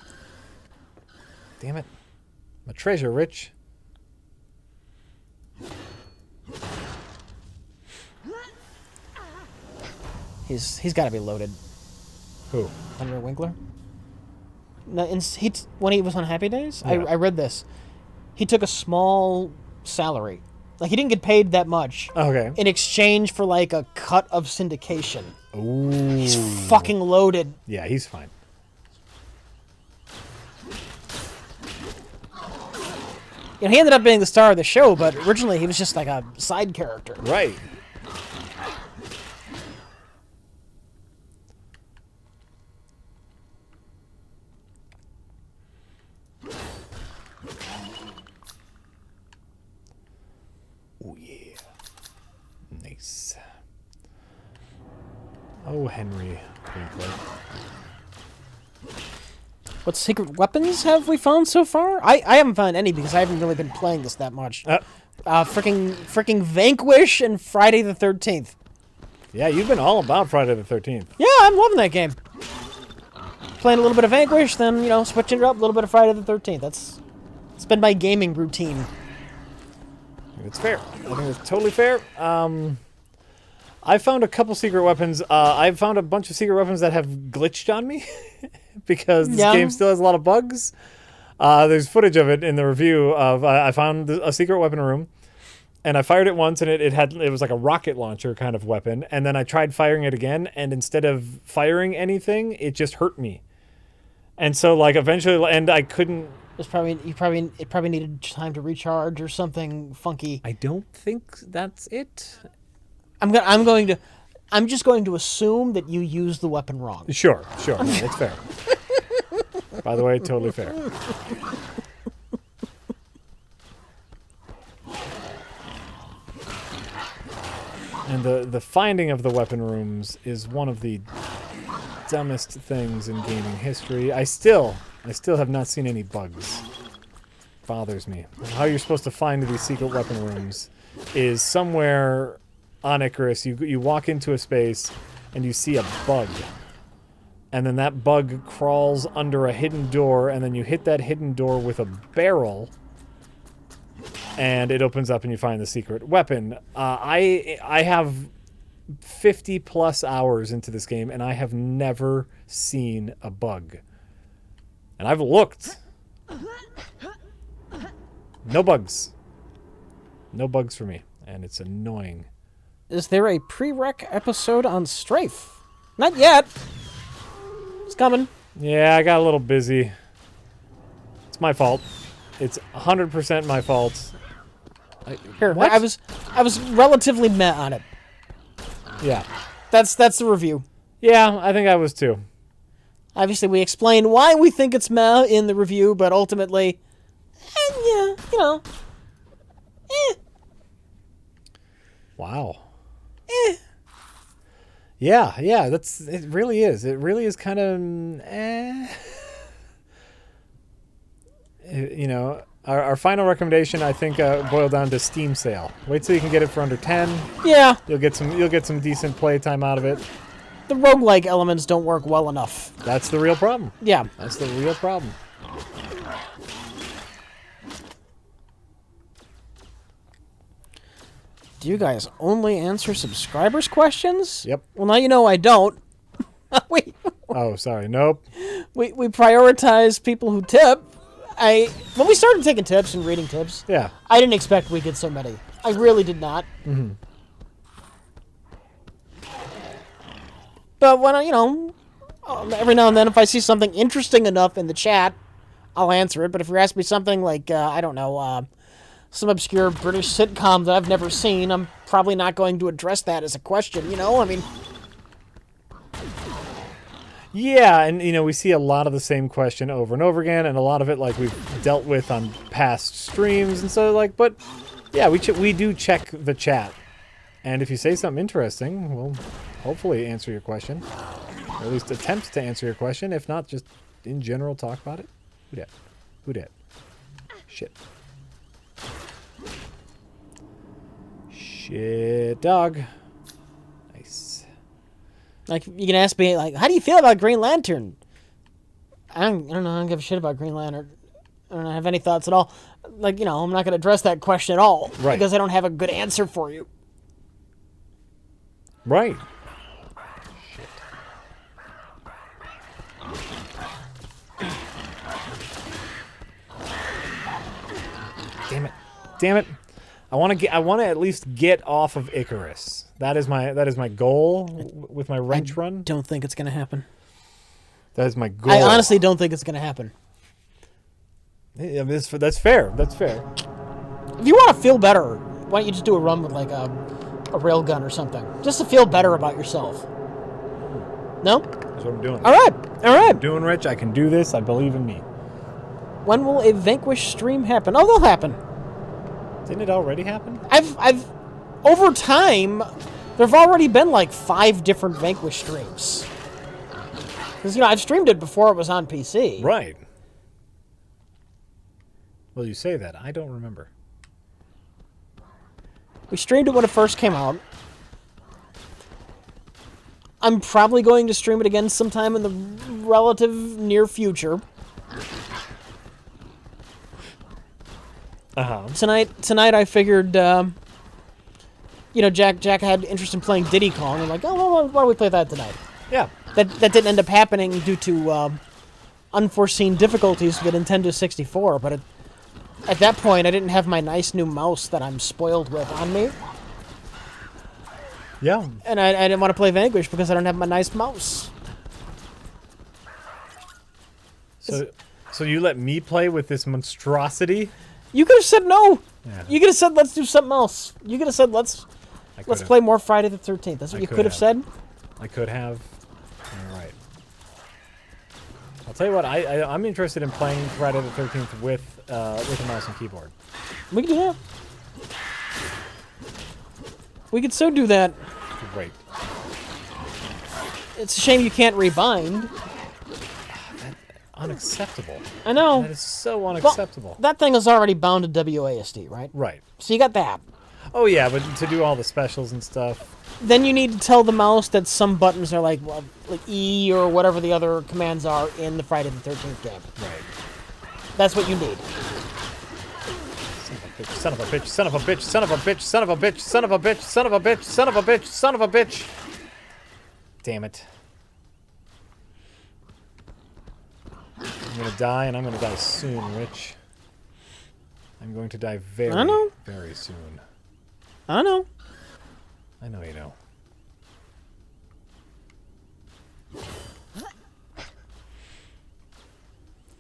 Damn it. My treasure, Rich. He's got to be loaded. Who? Henry Winkler? No, when he was on Happy Days, Yeah. I read this. He took a small salary. Like, he didn't get paid that much. Okay. In exchange for, like, a cut of syndication. Ooh. He's fucking loaded. Yeah, he's fine. He ended up being the star of the show, but originally he was just like a side character. Right. Oh, yeah. Nice. Oh, Henry Winkler. What secret weapons have we found so far? I haven't found any because I haven't really been playing this that much. Freaking Vanquish and Friday the 13th. Yeah, you've been all about Friday the 13th. Yeah, I'm loving that game. Playing a little bit of Vanquish, then, switching it up, a little bit of Friday the 13th. It's been my gaming routine. I think it's fair. I think it's totally fair. I found a couple secret weapons. I've found a bunch of secret weapons that have glitched on me because this game still has a lot of bugs. There's footage of it in the review of I found a secret weapon room, and I fired it once, and it was like a rocket launcher kind of weapon. And then I tried firing it again, and instead of firing anything, it just hurt me. And so, like, eventually, and I couldn't. It probably needed time to recharge or something funky. I don't think that's it. I'm just going to assume that you used the weapon wrong. Sure. No, it's fair. By the way, totally fair. And the finding of the weapon rooms is one of the dumbest things in gaming history. I still have not seen any bugs. Bothers me. How you're supposed to find these secret weapon rooms is somewhere on Icarus. You walk into a space and you see a bug. And then that bug crawls under a hidden door, and then you hit that hidden door with a barrel, and it opens up and you find the secret weapon. I have 50 plus hours into this game, and I have never seen a bug. And I've looked. No bugs. No bugs for me, and it's annoying. Is there a prereq episode on Strafe? Not yet. It's coming. Yeah, I got a little busy. It's my fault. It's 100% my fault. Here, I was relatively meh on it. Yeah. That's the review. Yeah, I think I was too. Obviously, we explain why we think it's meh in the review, but ultimately, yeah, you know, Wow. Yeah, it really is. It really is kind of you know, our final recommendation I think boiled down to Steam sale. Wait till you can get it for under 10. yeah. You'll get some decent playtime out of it. The roguelike elements don't work well enough. That's the real problem. Yeah. That's the real problem. Do you guys only answer subscribers' questions? Yep. Well, now you know I don't. we, Oh, sorry. Nope. we prioritize people who tip. When we started taking tips and reading tips, Yeah. I didn't expect we'd get so many. I really did not. Mm-hmm. But when every now and then, if I see something interesting enough in the chat, I'll answer it. But if you ask me something like, I don't know, some obscure British sitcom that I've never seen, I'm probably not going to address that as a question, I mean... Yeah, and we see a lot of the same question over and over again, and a lot of it like we've dealt with on past streams, and so but yeah, we do check the chat, and if you say something interesting, we'll hopefully answer your question, or at least attempt to answer your question. If not, just in general talk about it. Who dat? Shit. Shit, dog. Nice. Like, you can ask me, like, how do you feel about Green Lantern? I don't know. I don't give a shit about Green Lantern. I don't have any thoughts at all. Like, I'm not going to address that question at all. Right. Because I don't have a good answer for you. Right. Shit. Damn it. I want to at least get off of Icarus. That is my goal with my wrench run. Don't think it's going to happen. That is my goal. I honestly don't think it's going to happen. Yeah, that's fair. That's fair. If you want to feel better, why don't you just do a run with like a rail gun or something? Just to feel better about yourself. No? That's what I'm doing. All right. I'm doing, Rich. I can do this. I believe in me. When will a Vanquish stream happen? Oh, they'll happen. Didn't it already happen? I've over time, there've already been like 5 different Vanquish streams. Because, I've streamed it before it was on PC. Right. Well, you say that. I don't remember. We streamed it when it first came out. I'm probably going to stream it again sometime in the relative near future. Uh-huh. Tonight I figured, Jack had interest in playing Diddy Kong. I'm like, oh, well, why don't we play that tonight? Yeah. That didn't end up happening due to unforeseen difficulties with the Nintendo 64, but at that point I didn't have my nice new mouse that I'm spoiled with on me. Yeah. And I didn't want to play Vanquish because I don't have my nice mouse. So you let me play with this monstrosity? You could have said no. Yeah. You could have said let's do something else. You could have said let's play more Friday the 13th. That's what you could have said. I could have. All right. I'll tell you what. I'm interested in playing Friday the 13th with a mouse and keyboard. We can do that. We could so do that. Great. It's a shame you can't rebind. Unacceptable. I know. That is so unacceptable. Well, that thing is already bound to WASD, right? Right. So you got that. Oh yeah, but to do all the specials and stuff. Then you need to tell the mouse that some buttons are like E or whatever the other commands are in the Friday the 13th game. Right. That's what you need. Son of a bitch, son of a bitch, son of a bitch, son of a bitch, son of a bitch, son of a bitch, son of a bitch, son of a bitch. Damn it. I'm gonna die, and I'm gonna die soon, Rich. I'm going to die very, very soon. I know. I know you know.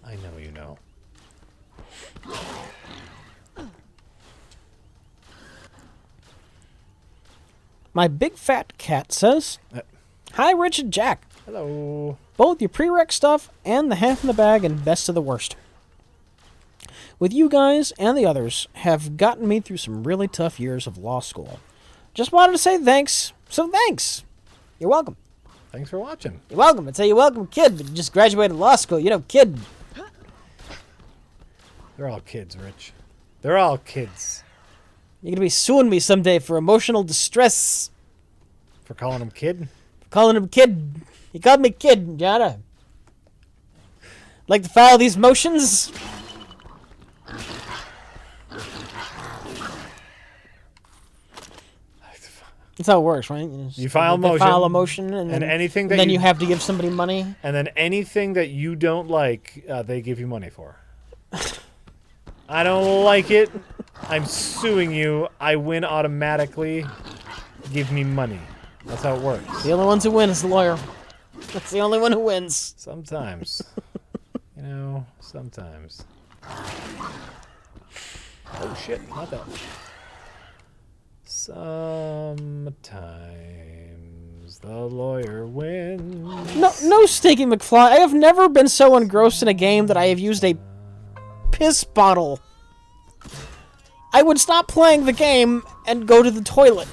I know you know. My big fat cat says, "Hi, Rich and Jack. Hello. Both your prereq stuff and the half in the bag and best of the worst. With you guys and the others have gotten me through some really tough years of law school. Just wanted to say thanks. So thanks. You're welcome. Thanks for watching. You're welcome. I'd say you're welcome, kid, but you just graduated law school. You know, kid." They're all kids, Rich. They're all kids. You're going to be suing me someday for emotional distress. For calling them kid? For calling him kid. He called me kid, Jada. Like to file these motions? That's how it works, right? You file a they motion. File a motion, and then, anything that then you have to give somebody money. And then anything that you don't like, they give you money for. I don't like it. I'm suing you. I win automatically. Give me money. That's how it works. The only ones who win is the lawyer. That's the only one who wins. Sometimes. You know, sometimes. Oh shit, not that. Sometimes the lawyer wins. No, Stinky McFly. I have never been so engrossed in a game that I have used a piss bottle. I would stop playing the game and go to the toilet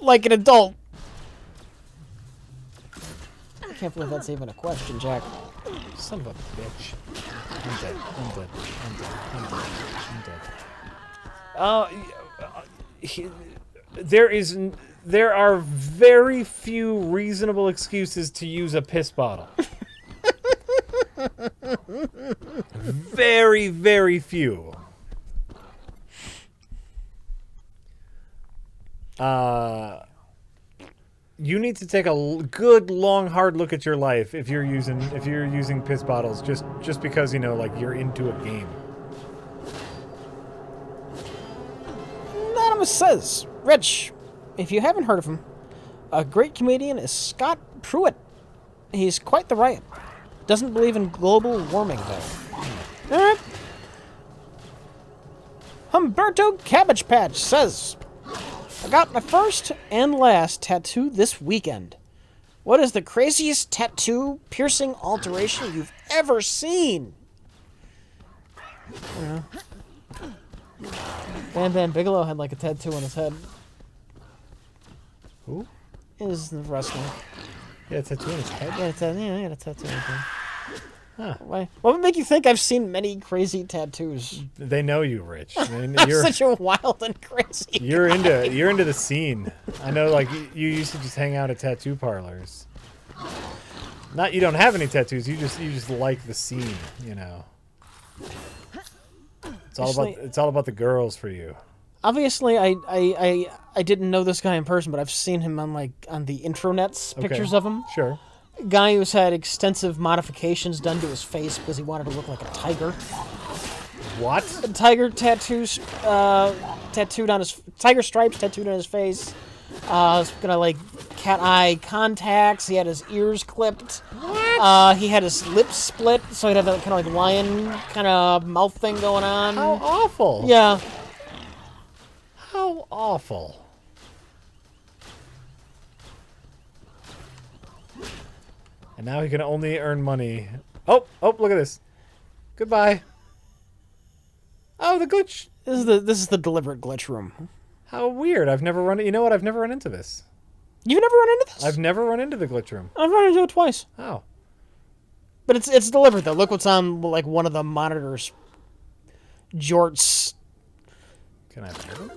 like an adult. I can't believe that's even a question, Jack. Son of a bitch. I'm dead. I'm dead. I'm dead. I'm dead. I'm dead. There are very few reasonable excuses to use a piss bottle. Very, very few. You need to take a good, long, hard look at your life if you're using piss bottles just because, you know, like, you're into a game. Anonymous says, Rich, if you haven't heard of him, a great comedian is Scott Pruitt. He's quite the riot. Doesn't believe in global warming, though. Alright. Humberto Cabbage Patch says, I got my first and last tattoo this weekend. What is the craziest tattoo piercing alteration you've ever seen? I don't know. Bam Bam Bigelow had like a tattoo on his head. Who? Is the wrestler. Yeah, a tattoo on his head? Yeah, he had a tattoo on his head. Huh. Why? What would make you think I've seen many crazy tattoos? They know you, Rich. I mean, I'm such a wild and crazy you're guy. into the scene. I know, like, you used to just hang out at tattoo parlors. Not you don't have any tattoos. You just like the scene, you know. It's all about the girls for you. Obviously, I didn't know this guy in person, but I've seen him on the intronets, pictures of him. Sure. Guy who's had extensive modifications done to his face because he wanted to look like a tiger. What? Tiger tattoos, tattooed on his tiger stripes tattooed on his face. Gonna like cat eye contacts. He had his ears clipped. What? He had his lips split, so he'd have that kind of like lion kind of mouth thing going on. How awful. Yeah. How awful. And now he can only earn money. Oh, look at this. Goodbye. Oh, the glitch. This is the deliberate glitch room. How weird. I've never run it. You know what? I've never run into this. You've never run into this? I've never run into the glitch room. I've run into it twice. Oh. But it's deliberate though. Look what's on like one of the monitors. Jorts. Can I buy them?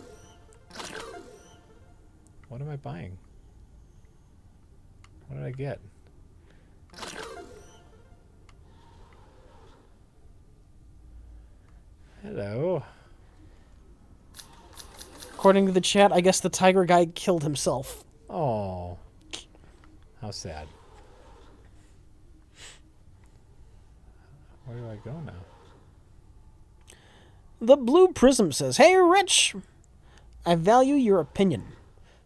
What am I buying? What did I get? Hello. According to the chat, I guess the tiger guy killed himself. Oh. How sad. Where do I go now? The Blue Prism says, Hey, Rich! I value your opinion,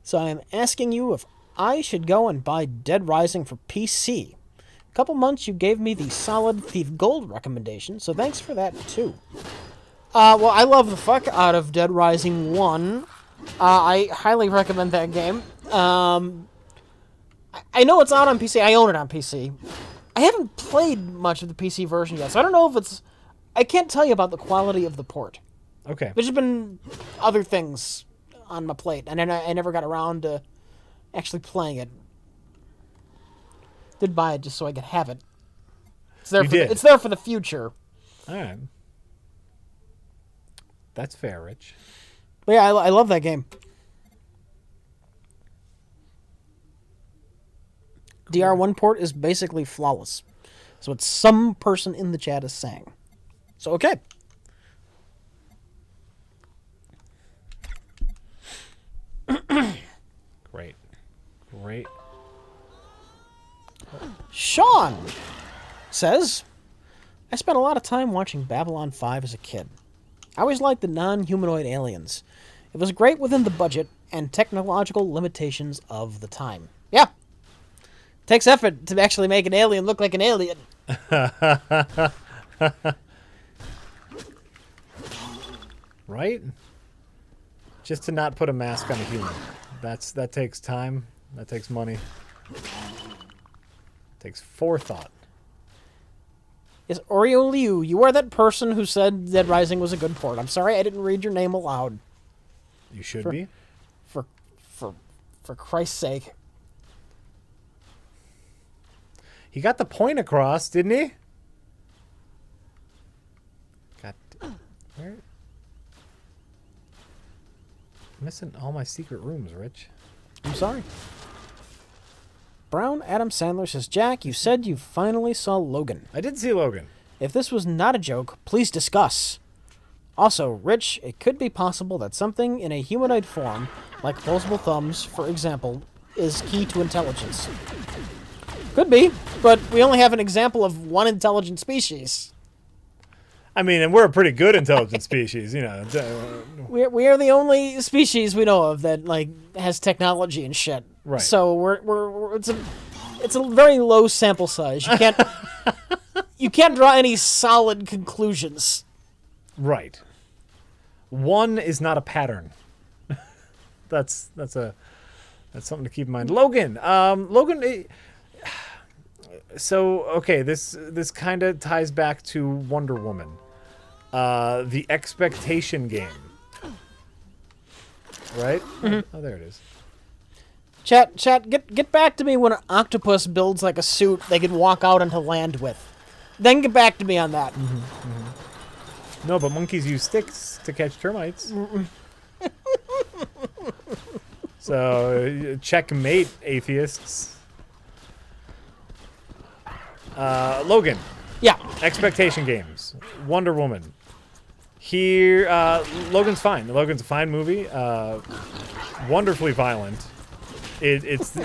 so I am asking you if I should go and buy Dead Rising for PC. A couple months you gave me the solid Thief Gold recommendation, so thanks for that, too. Well, I love the fuck out of Dead Rising 1. I highly recommend that game. I know it's out on PC. I own it on PC. I haven't played much of the PC version yet, so I don't know if it's... I can't tell you about the quality of the port. Okay. There's just been other things on my plate, and I never got around to actually playing it. Did buy it just so I could have it. It's there. It's there for the future. All right. That's fair, Rich. But yeah, I love that game. DR1 port is basically flawless. So what some person in the chat is saying. So, okay. Great. Great. Sean says, I spent a lot of time watching Babylon 5 as a kid. I always liked the non-humanoid aliens. It was great within the budget and technological limitations of the time. Yeah. Takes effort to actually make an alien look like an alien. Right? Just to not put a mask on a human. That takes time. That takes money. Takes forethought. Yes, Oreo Liu, you are that person who said Dead Rising was a good port. I'm sorry I didn't read your name aloud. You should be. For Christ's sake. He got the point across, didn't he? God, where? I'm missing all my secret rooms, Rich. I'm sorry. Brown Adam Sandler says, Jack, you said you finally saw Logan. I did see Logan. If this was not a joke, please discuss. Also, Rich, it could be possible that something in a humanoid form, like opposable thumbs, for example, is key to intelligence. Could be, but we only have an example of one intelligent species. I mean, and we're a pretty good intelligent species, you know. We are the only species we know of that like has technology and shit. Right. So we're it's a very low sample size. You can't draw any solid conclusions. Right. One is not a pattern. that's something to keep in mind. Logan. Logan. So okay, this kind of ties back to Wonder Woman, the expectation game. Right? Mm-hmm. Oh, there it is. Chat, get back to me when an octopus builds like a suit they can walk out onto land with. Then get back to me on that. Mm-hmm, mm-hmm. No, but monkeys use sticks to catch termites. So, checkmate, atheists. Logan. Yeah. Expectation games. Wonder Woman. Here, Logan's fine. Logan's a fine movie. Wonderfully violent. It's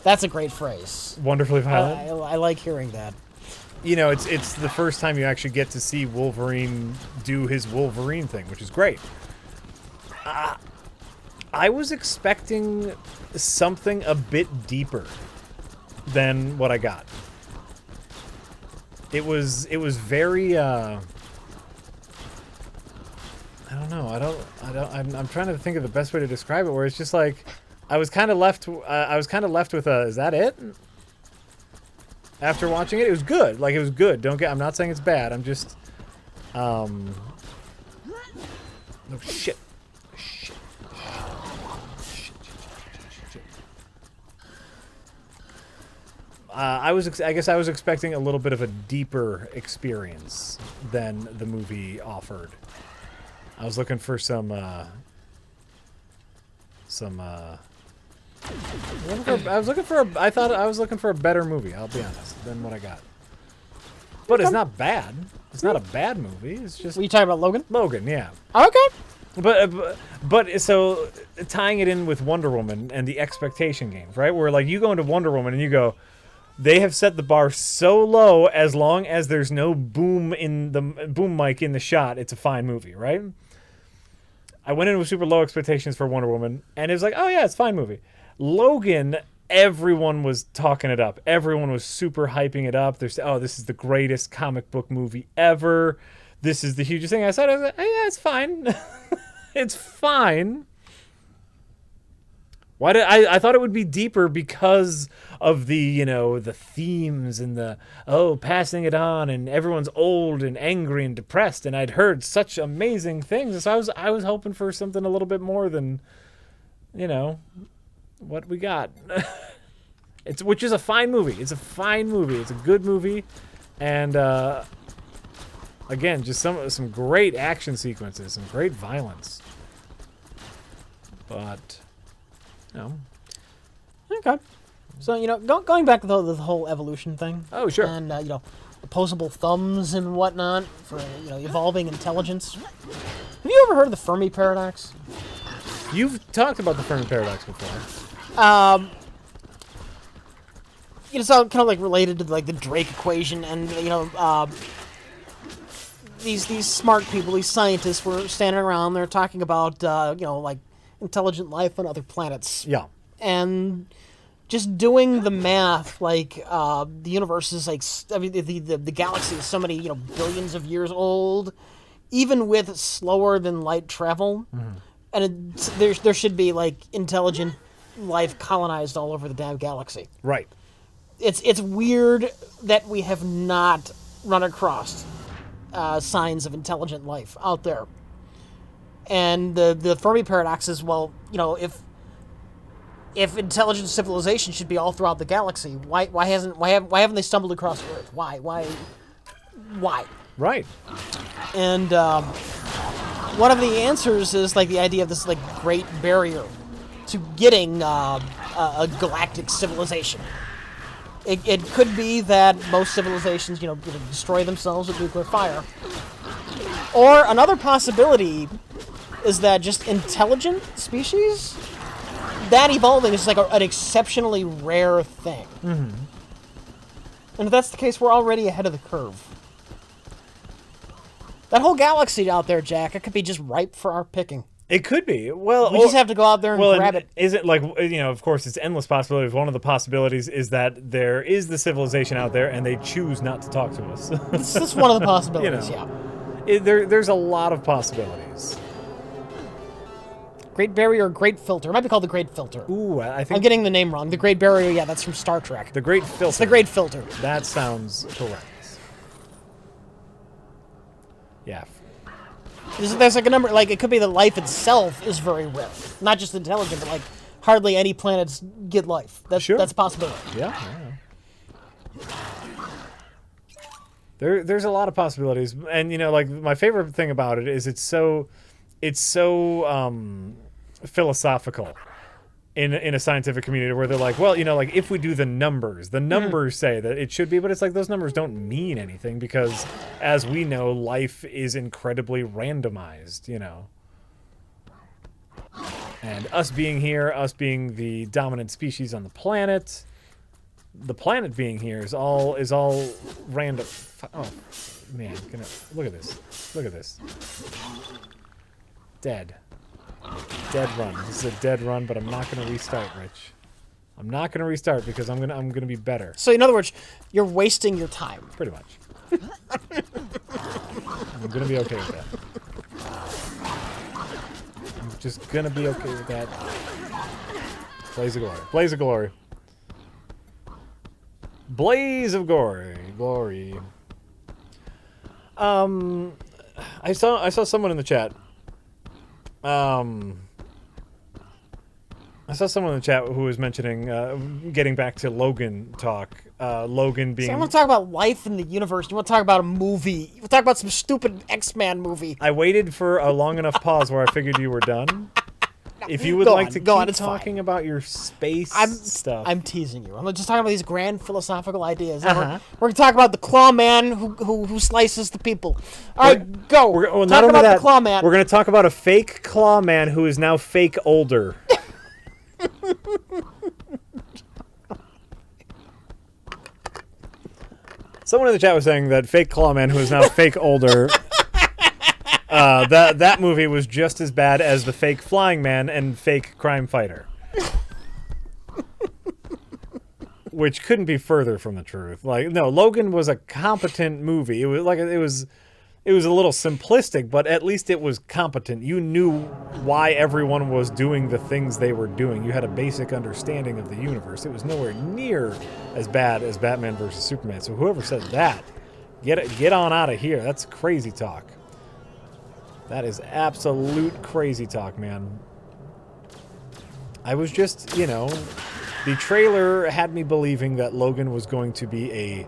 That's a great phrase. Wonderfully violent. I like hearing that. You know, it's the first time you actually get to see Wolverine do his Wolverine thing, which is great. I was expecting something a bit deeper than what I got. It was very I don't know. I'm trying to think of the best way to describe it, where it's just like I was kind of left with a, is that it? After watching it, it was good. Like, it was good. I'm not saying it's bad. I'm just oh shit. I guess I was expecting a little bit of a deeper experience than the movie offered. I was looking for I thought I was looking for a better movie, I'll be honest, than what I got. But it's not bad. It's not a bad movie. It's just... Were you talking about Logan? Logan, yeah. Okay. But so tying it in with Wonder Woman and the expectation games, right? Where like you go into Wonder Woman and you go, they have set the bar so low, as long as there's no boom mic in the shot, it's a fine movie, right? I went in with super low expectations for Wonder Woman, and it was like, oh yeah, it's a fine movie. Logan, everyone was talking it up. Everyone was super hyping it up. This is the greatest comic book movie ever. This is the hugest thing. I was like, oh, yeah, it's fine. It's fine. Why did I thought it would be deeper because of the, the themes and the passing it on, and everyone's old and angry and depressed, and I'd heard such amazing things. So I was hoping for something a little bit more than, what we got. Which is a fine movie. It's a fine movie. It's a good movie, and again, just some great action sequences, some great violence. But, Okay. So, going back to the whole evolution thing. Oh, sure. And, opposable thumbs and whatnot for, evolving intelligence. Have you ever heard of the Fermi paradox? You've talked about the Fermi paradox before. It's all kind of like related to like the Drake equation, and these smart people, these scientists, were standing around there talking about like intelligent life on other planets. Yeah. And just doing the math, like the universe is like, the galaxy is so many billions of years old, even with slower than light travel, and there should be like intelligent life colonized all over the damn galaxy. Right. It's weird that we have not run across signs of intelligent life out there. And the Fermi paradox is, well, if intelligent civilization should be all throughout the galaxy, why haven't they stumbled across Earth? Why? Right. And one of the answers is like the idea of this like great barrier to getting a galactic civilization. It could be that most civilizations, destroy themselves with nuclear fire. Or another possibility is that just intelligent species, that evolving is like an exceptionally rare thing. Mm-hmm. And if that's the case, we're already ahead of the curve. That whole galaxy out there, Jack, it could be just ripe for our picking. It could be. Well, we just have to go out there and grab it. Is it like, of course, it's endless possibilities. One of the possibilities is that there is the civilization out there and they choose not to talk to us. This is one of the possibilities, yeah. There's a lot of possibilities. Great Barrier or Great Filter. It might be called the Great Filter. Ooh, I think... I'm getting the name wrong. The Great Barrier, yeah, that's from Star Trek. The Great Filter. It's the Great Filter. That sounds correct. Yeah. There's like a number, like it could be that life itself is very rare. Not just intelligent, but like hardly any planets get life. That's a possibility. Yeah. There's a lot of possibilities. And, like my favorite thing about it is it's so philosophical in a scientific community where they're like, well, like if we do the numbers say that it should be, but it's like those numbers don't mean anything because as we know, life is incredibly randomized, And us being here, us being the dominant species on the planet being here is all random. Oh man, look at this. Dead run. This is a dead run, but I'm not going to restart, Rich. I'm not going to restart because I'm going to be better. So in other words, you're wasting your time. Pretty much. I'm going to be okay with that. I'm just going to be okay with that. Blaze of glory. Blaze of glory. Blaze of glory. Glory. I saw someone in the chat. I saw someone in the chat who was mentioning getting back to Logan talk. Logan being... So I want to talk about life in the universe. You want to talk about a movie. You want to talk about some stupid X-Men movie. I waited for a long enough pause where I figured you were done. If you would like to keep talking about your space stuff. I'm teasing you. I'm just talking about these grand philosophical ideas. We're going to talk about the claw man who slices the people. All right, go. Talk about the claw man. We're going to talk about a fake claw man who is now fake older. Someone in the chat was saying that fake Clawman, who is now fake older, that movie was just as bad as the fake Flying Man and fake Crime Fighter. Which couldn't be further from the truth. Like, no, Logan was a competent movie. It it was a little simplistic, but at least it was competent. You knew why everyone was doing the things they were doing. You had a basic understanding of the universe. It was nowhere near as bad as Batman versus Superman. So whoever said that, get on out of here. That's crazy talk. That is absolute crazy talk, man. I was just, the trailer had me believing that Logan was going to be a...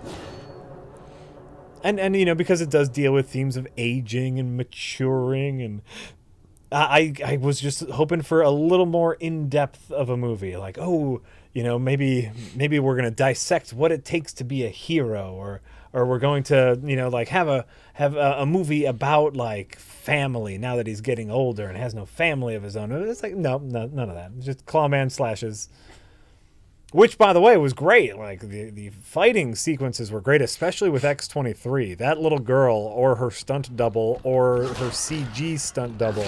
And because it does deal with themes of aging and maturing, and I was just hoping for a little more in-depth of a movie. Like, maybe we're going to dissect what it takes to be a hero, or we're going to, have a movie about, like, family now that he's getting older and has no family of his own. It's like, no, none of that. It's just Clawman slashes. Which, by the way, was great. Like, the fighting sequences were great, especially with X-23. That little girl, or her stunt double, or her CG stunt double.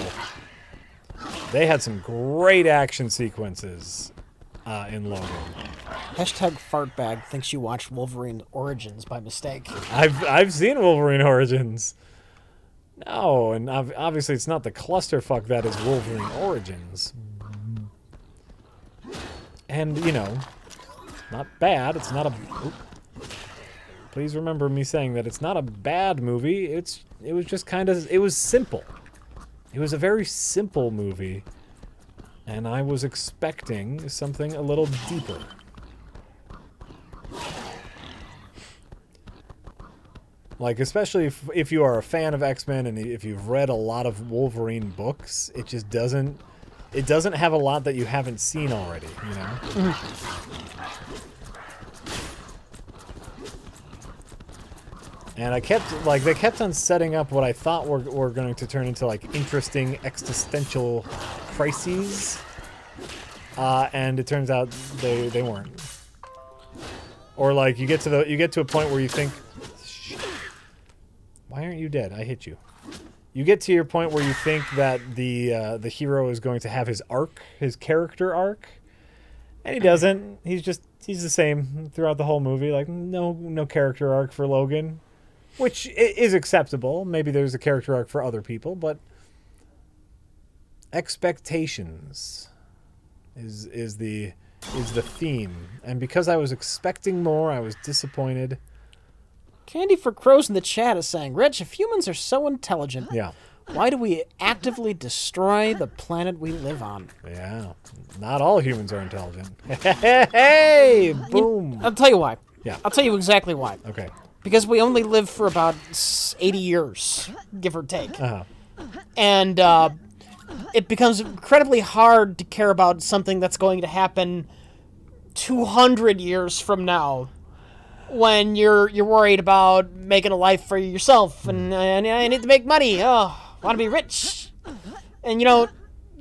They had some great action sequences in Logan. Hashtag fartbag thinks you watched Wolverine Origins by mistake. I've seen Wolverine Origins. No, and obviously it's not the clusterfuck that is Wolverine Origins. And, not bad. It's not a... Please remember me saying that it's not a bad movie. It was just it was simple. It was a very simple movie. And I was expecting something a little deeper. Like, especially if you are a fan of X-Men and if you've read a lot of Wolverine books, it just doesn't... It doesn't have a lot that you haven't seen already, And they kept on setting up what I thought were going to turn into, like, interesting existential crises. And it turns out they weren't. Or, like, you get to a point where you think, shit, why aren't you dead? I hit you. You get to your point where you think that the hero is going to have his arc, his character arc, and he doesn't. He's the same throughout the whole movie. Like, no character arc for Logan, which is acceptable. Maybe there's a character arc for other people, but expectations is the theme. And because I was expecting more, I was disappointed. Candy for Crows in the chat is saying, Rich, if humans are so intelligent, why do we actively destroy the planet we live on? Yeah, not all humans are intelligent. Hey, boom. I'll tell you why. Yeah. I'll tell you exactly why. Okay. Because we only live for about 80 years, give or take. Uh-huh. And it becomes incredibly hard to care about something that's going to happen 200 years from now. When you're worried about making a life for yourself, and I need to make money. Oh, want to be rich, and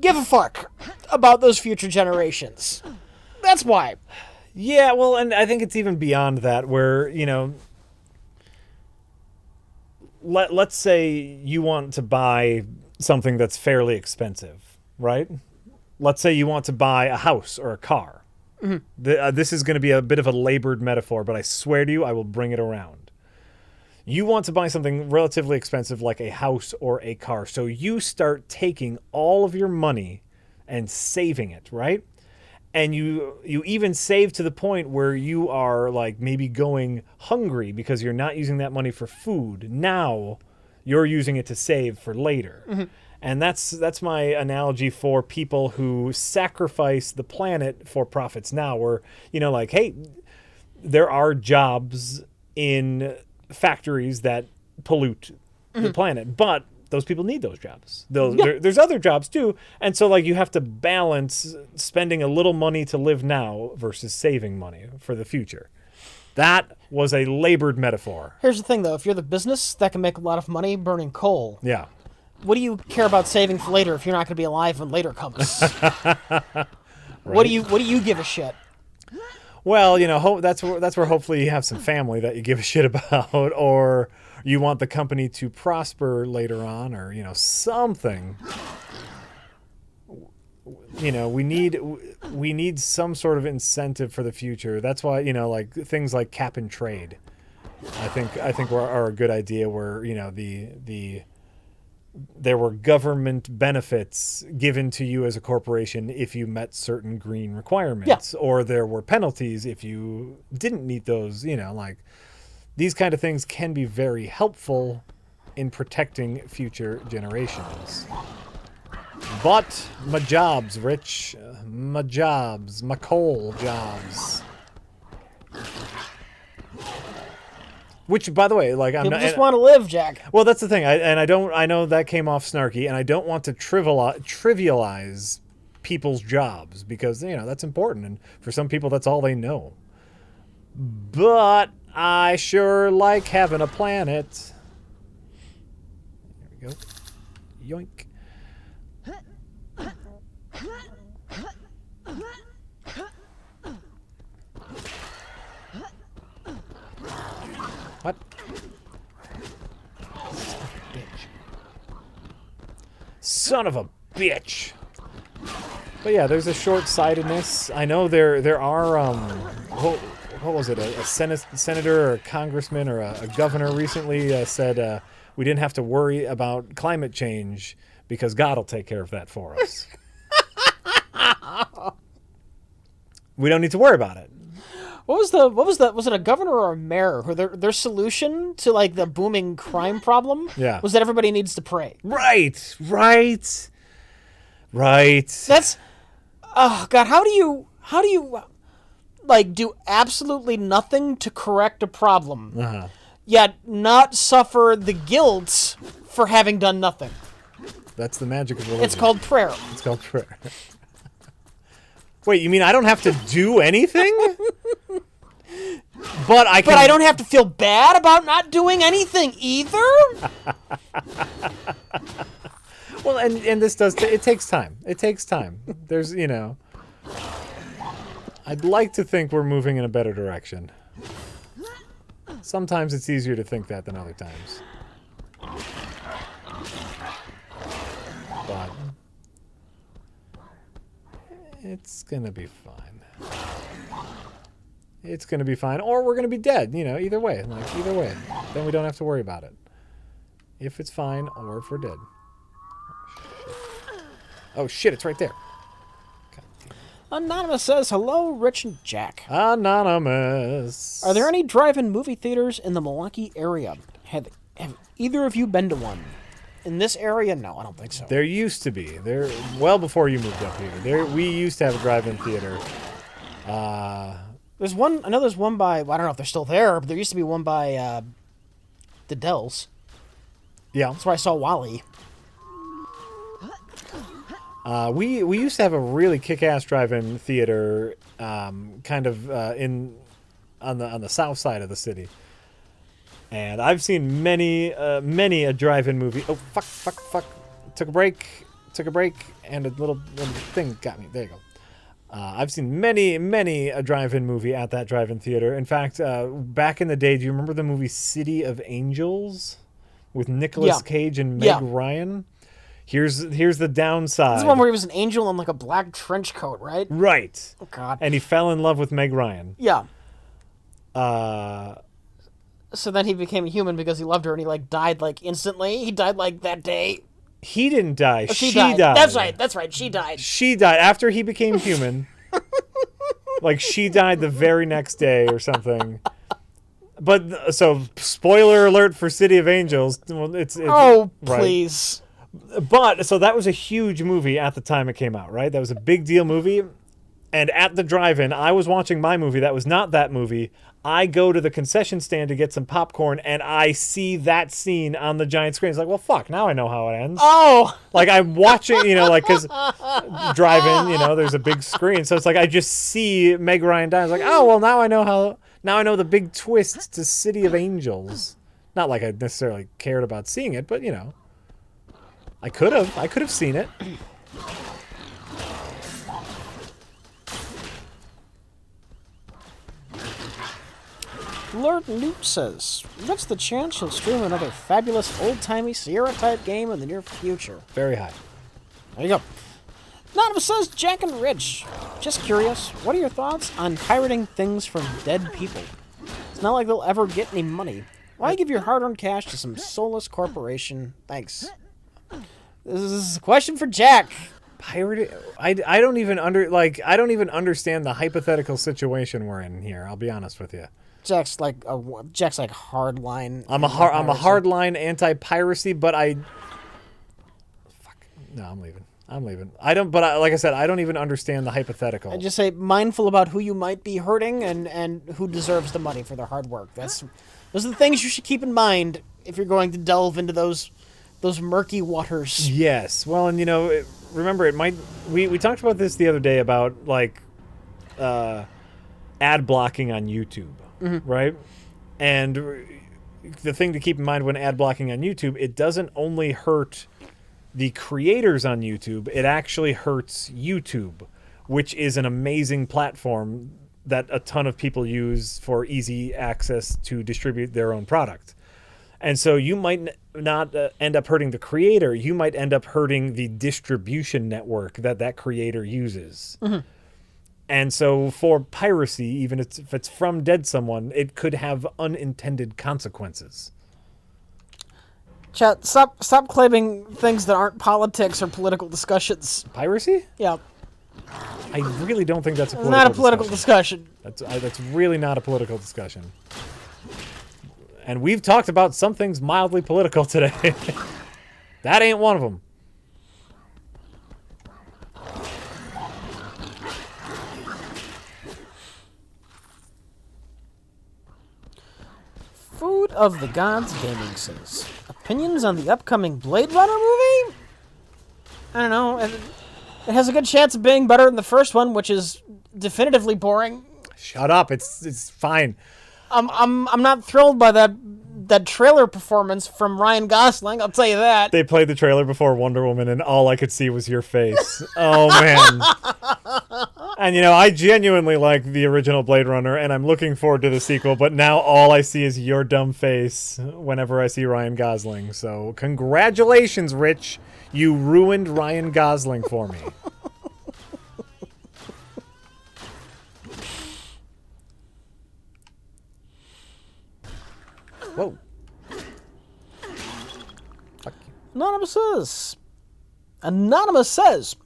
give a fuck about those future generations. That's why. Yeah, well, and I think it's even beyond that, where let's say you want to buy something that's fairly expensive, right? Let's say you want to buy a house or a car. Mm-hmm. This is going to be a bit of a labored metaphor, but I swear to you, I will bring it around. You want to buy something relatively expensive like a house or a car, so you start taking all of your money and saving it, right? And you even save to the point where you are, like, maybe going hungry because you're not using that money for food. Now you're using it to save for later. Mm-hmm. And that's my analogy for people who sacrifice the planet for profits now, where, like, hey, there are jobs in factories that pollute the planet, but those people need those jobs. There's other jobs too. And so, like, you have to balance spending a little money to live now versus saving money for the future. That was a labored metaphor. Here's the thing, though. If you're the business that can make a lot of money burning coal, yeah, what do you care about saving for later if you're not going to be alive when later comes? Right. What do you give a shit? Well, that's where hopefully you have some family that you give a shit about, or you want the company to prosper later on, or something. We need some sort of incentive for the future. That's why like things like cap and trade. I think are a good idea. Where there were government benefits given to you as a corporation if you met certain green requirements, or there were penalties if you didn't meet those. Like these kind of things can be very helpful in protecting future generations. But my jobs, Rich. My jobs. My coal jobs. Which, by the way, like I'm People not. just want to live, Jack. Well, that's the thing. I know that came off snarky, and I don't want to trivialize people's jobs because that's important, and for some people that's all they know. But I sure like having a planet. There we go. Yoink. What? Son of a bitch. But yeah, there's a short-sightedness. I know there are what was it? A senator or a congressman or a governor recently said we didn't have to worry about climate change because God will take care of that for us. We don't need to worry about it. Was it a governor or a mayor who their solution to like the booming crime problem was that everybody needs to pray. Right. That's oh god, how do you like do absolutely nothing to correct a problem, yet not suffer the guilt for having done nothing? That's the magic of religion. It's called prayer. It's called prayer. Wait, you mean I don't have to do anything? But I don't have to feel bad about not doing anything either? Well, and this does it takes time. It takes time. There's, I'd like to think we're moving in a better direction. Sometimes it's easier to think that than other times. But it's gonna be fine. It's gonna be fine, or we're gonna be dead. Either way. Either way, then we don't have to worry about it. If it's fine, or if we're dead. Oh shit! It's right there. Anonymous says, hello, Rich and Jack. Anonymous. Are there any drive-in movie theaters in the Milwaukee area? Have either of you been to one? In this area? No, I don't think so. There used to be. Well before you moved up here. We used to have a drive-in theater. There's one. I know there's one by. Well, I don't know if they're still there, but there used to be one by the Dells. Yeah, that's where I saw Wally. We used to have a really kick-ass drive-in theater, kind of on the south side of the city, and I've seen many a drive-in movie. Oh fuck! Took a break, and a little thing got me. There you go. I've seen many a drive-in movie at that drive-in theater. In fact, back in the day, do you remember the movie City of Angels with Nicolas Cage and Meg Ryan? Here's the downside. This is the one where he was an angel in like a black trench coat, right? Right. Oh god. And he fell in love with Meg Ryan. Yeah. So then he became a human because he loved her, and he like died like instantly. He died like that day. He didn't die. Oh, she died. That's right. She died. She died after he became human. Like she died the very next day or something. But so spoiler alert for City of Angels. Well, it's oh right. Please. But so that was a huge movie at the time it came out, right? That was a big deal movie. And at the drive-in, I was watching my movie that was not that movie. I go to the concession stand to get some popcorn, and I see that scene on the giant screen. It's like, well, fuck, now I know how it ends. Oh! Like, I'm watching, because drive-in, there's a big screen. So it's like, I just see Meg Ryan die. I was like, oh, well, now I know the big twist to City of Angels. Not like I necessarily cared about seeing it, but, I could have seen it. Lord Newt says, what's the chance he'll stream another fabulous old-timey Sierra-type game in the near future? Very high. There you go. Anonymous says, Jack and Rich, just curious, what are your thoughts on pirating things from dead people? It's not like they'll ever get any money. Why give your hard-earned cash to some soulless corporation? Thanks. This is a question for Jack. Pirated. I don't even I don't even understand the hypothetical situation we're in here. I'll be honest with you. Jack's like hardline. I'm a hardline anti-piracy, but no, I'm leaving. Like I said, I don't even understand the hypothetical. I just say mindful about who you might be hurting and who deserves the money for their hard work. Those are the things you should keep in mind if you're going to delve into those murky waters. Yes. Well, and remember, we talked about this the other day about ad blocking on YouTube, right? And the thing to keep in mind when ad blocking on YouTube, it doesn't only hurt the creators on YouTube, it actually hurts YouTube, which is an amazing platform that a ton of people use for easy access to distribute their own product. And so you might not end up hurting the creator. You might end up hurting the distribution network that creator uses. Mm-hmm. And so for piracy, even if it's from dead someone, it could have unintended consequences. Chat, stop claiming things that aren't politics or political discussions. Piracy? Yeah. I really don't think that's a political discussion. It's not a political discussion. That's really not a political discussion. And we've talked about some things mildly political today. That ain't one of them. Food of the Gods Gaming says, opinions on the upcoming Blade Runner movie? I don't know. It has a good chance of being better than the first one, which is definitively boring. Shut up. It's fine. I'm not thrilled by that trailer performance from Ryan Gosling, I'll tell you that. They played the trailer before Wonder Woman, and all I could see was your face. Oh, man. And, I genuinely like the original Blade Runner, and I'm looking forward to the sequel, but now all I see is your dumb face whenever I see Ryan Gosling. So, congratulations, Rich. You ruined Ryan Gosling for me. Whoa. Fuck you. Anonymous says,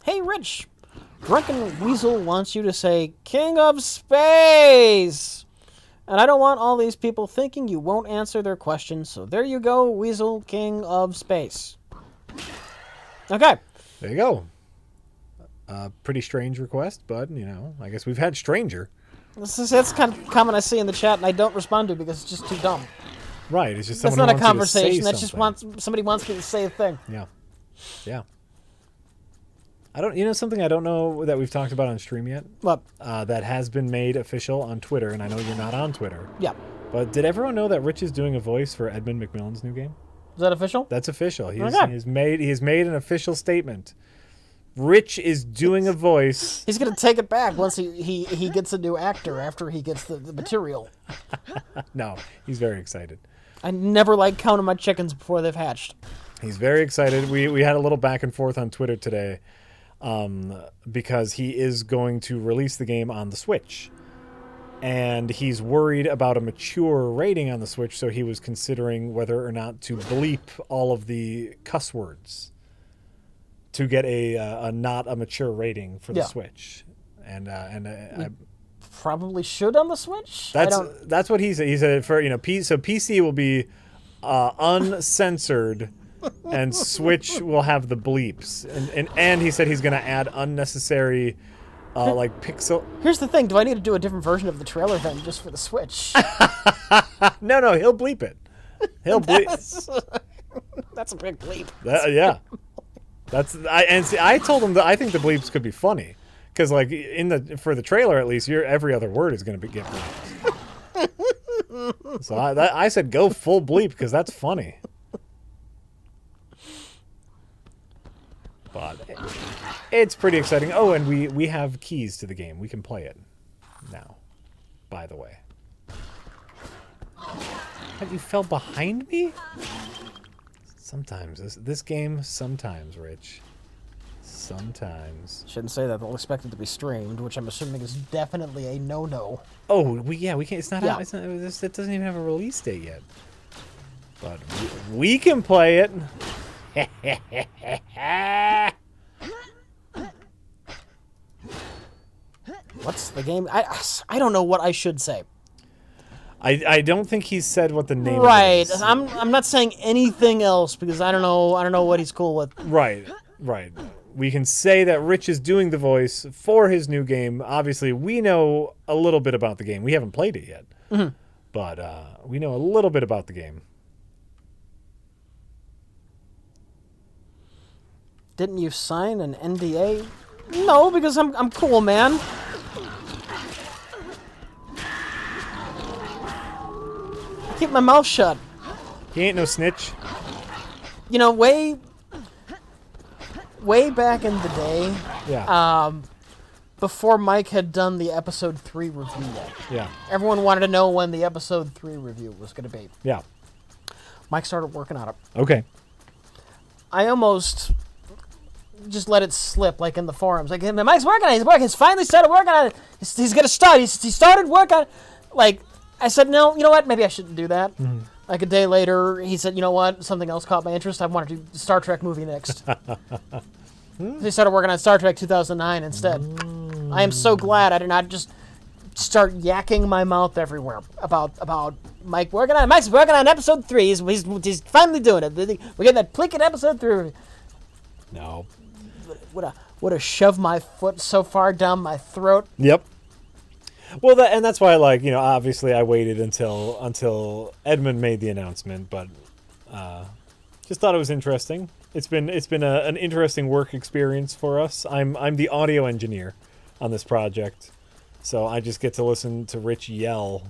hey, Rich, Drunken Weasel wants you to say King of Space. And I don't want all these people thinking you won't answer their questions. So there you go, Weasel, King of Space. Okay. There you go. Pretty strange request, but, I guess we've had stranger. That's kind of common I see in the chat, and I don't respond to because it's just too dumb. Right, it's just someone That's not a conversation. That's just somebody wants me to say a thing. Yeah. I don't. Something I don't know that we've talked about on stream yet. What? That has been made official on Twitter, and I know you're not on Twitter. Yeah. But did everyone know that Rich is doing a voice for Edmund McMillan's new game? Is that official? That's official. He has made an official statement. Rich is doing a voice. He's going to take it back once he gets a new actor after he gets the material. No, he's very excited. I never like counting my chickens before they've hatched. He's very excited. We had a little back and forth on Twitter today because he is going to release the game on the Switch. And he's worried about a mature rating on the Switch, so he was considering whether or not to bleep all of the cuss words to get a not a mature rating for the Switch. And I probably should on the Switch. That's what he said. He said so PC will be uncensored, and Switch will have the bleeps. And he said he's going to add unnecessary pixel. Here's the thing: do I need to do a different version of the trailer then, just for the Switch? No, he'll bleep it. He'll bleep. That's a big bleep. Yeah. I told him that I think the bleeps could be funny because for the trailer at least every other word is going to get bleeped. So I said go full bleep because that's funny. But it's pretty exciting. Oh, and we have keys to the game. We can play it now. By the way, have you fell behind me? Sometimes this game. Sometimes, Rich. Sometimes. Shouldn't say that. They'll expect it to be streamed, which I'm assuming is definitely a no-no. Oh, we can't. It's not Yeah. out. It's not, it doesn't even have a release date yet. But we can play it. What's the game? I don't know what I should say. I don't think he said what the name Right. of it is. I'm not saying anything else because I don't know what he's cool with. Right. We can say that Rich is doing the voice for his new game. Obviously, we know a little bit about the game. We haven't played it yet. Mm-hmm. But we know a little bit about the game. Didn't you sign an NDA? No, because I'm cool, man. Keep my mouth shut. He ain't no snitch. You know, way back in the day, Yeah. before Mike had done the episode 3 review yet. Yeah. Everyone wanted to know when the episode 3 review was going to be. Yeah. Mike started working on it. Okay. I almost just let it slip, like in the forums. Like, Mike's working on it. He's working. He's finally started working on it. He's going to start. He started work on it. Like, I said, no, you know what? Maybe I shouldn't do that. Mm-hmm. Like a day later, he said, you know what? Something else caught my interest. I want to do the Star Trek movie next. So he started working on Star Trek 2009 instead. I am so glad I did not just start yakking my mouth everywhere about Mike working on it. Mike's working on episode 3. He's finally doing it. We get that plick in episode 3. No. Would have shoved my foot so far down my throat. Yep. Well, that's why, like, you know, obviously I waited until Edmund made the announcement, but just thought it was interesting. It's been an interesting work experience for us. I'm the audio engineer on this project, so I just get to listen to Rich yell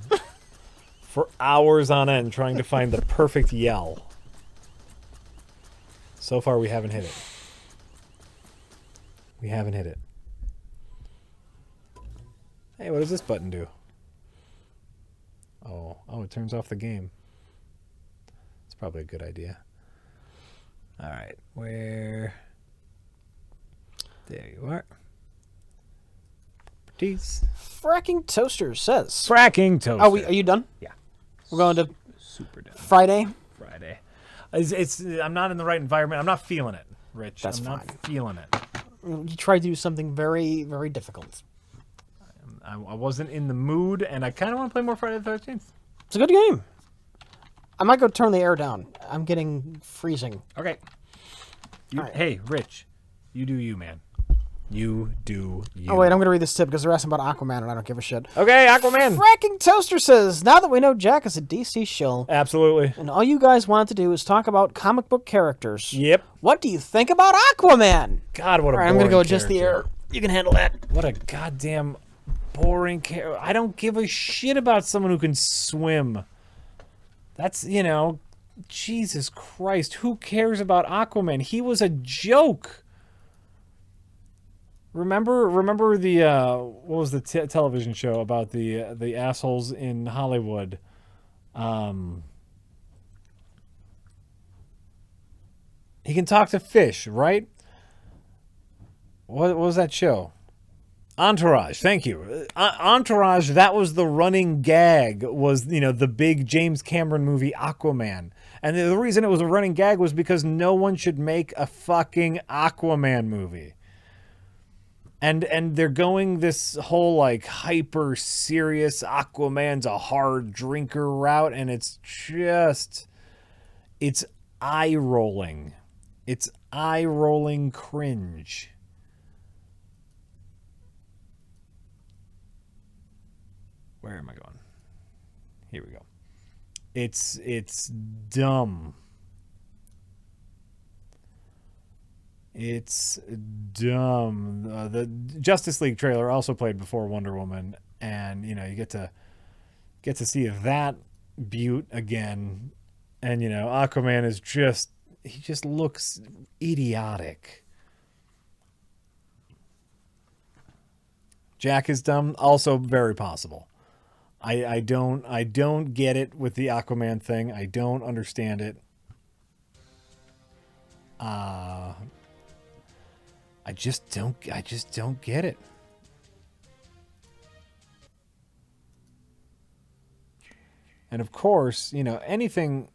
for hours on end trying to find the perfect yell. So far, we haven't hit it. We haven't hit it. Hey, what does this button do? Oh, it turns off the game. It's probably a good idea. All right, where? There you are. Properties. Fracking Toaster says. Fracking toaster. Are you done? Yeah. We're going to Super done. Friday. Friday. I'm not in the right environment. I'm not feeling it, Rich. That's I'm fine. not feeling it. You tried to do something very, very difficult. I wasn't in the mood, and I kind of want to play more Friday the 13th. It's a good game. I might go turn the air down. I'm getting freezing. Okay. Right. Hey, Rich, you do you, man. You do you. Oh, wait, I'm going to read this tip because they're asking about Aquaman, and I don't give a shit. Okay, Aquaman. Fracking Toaster says, now that we know Jack is a DC shill, Absolutely. and all you guys want to do is talk about comic book characters, Yep. what do you think about Aquaman? God, what a All right, I'm boring going to go adjust the character. air. You can handle that. What a goddamn boring character. I don't give a shit about someone who can swim. That's, you know, Jesus Christ. Who cares about Aquaman? He was a joke. Remember the what was the television show about the assholes in Hollywood? He can talk to fish, right? What was that show? Entourage. Thank you. Entourage. That was the running gag. Was, you know, the big James Cameron movie Aquaman, and the reason it was a running gag was because no one should make a fucking Aquaman movie. And they're going this whole like hyper serious Aquaman's a hard drinker route, and it's eye rolling. It's eye rolling cringe. Where am I going? Here we go. It's dumb. It's dumb. The Justice League trailer also played before Wonder Woman, and you know you get to see that beaut again, and you know Aquaman is he just looks idiotic. Jack is dumb, also very possible. I don't get it with the Aquaman thing. I don't understand it. I I just don't get it. And of course, you know, anything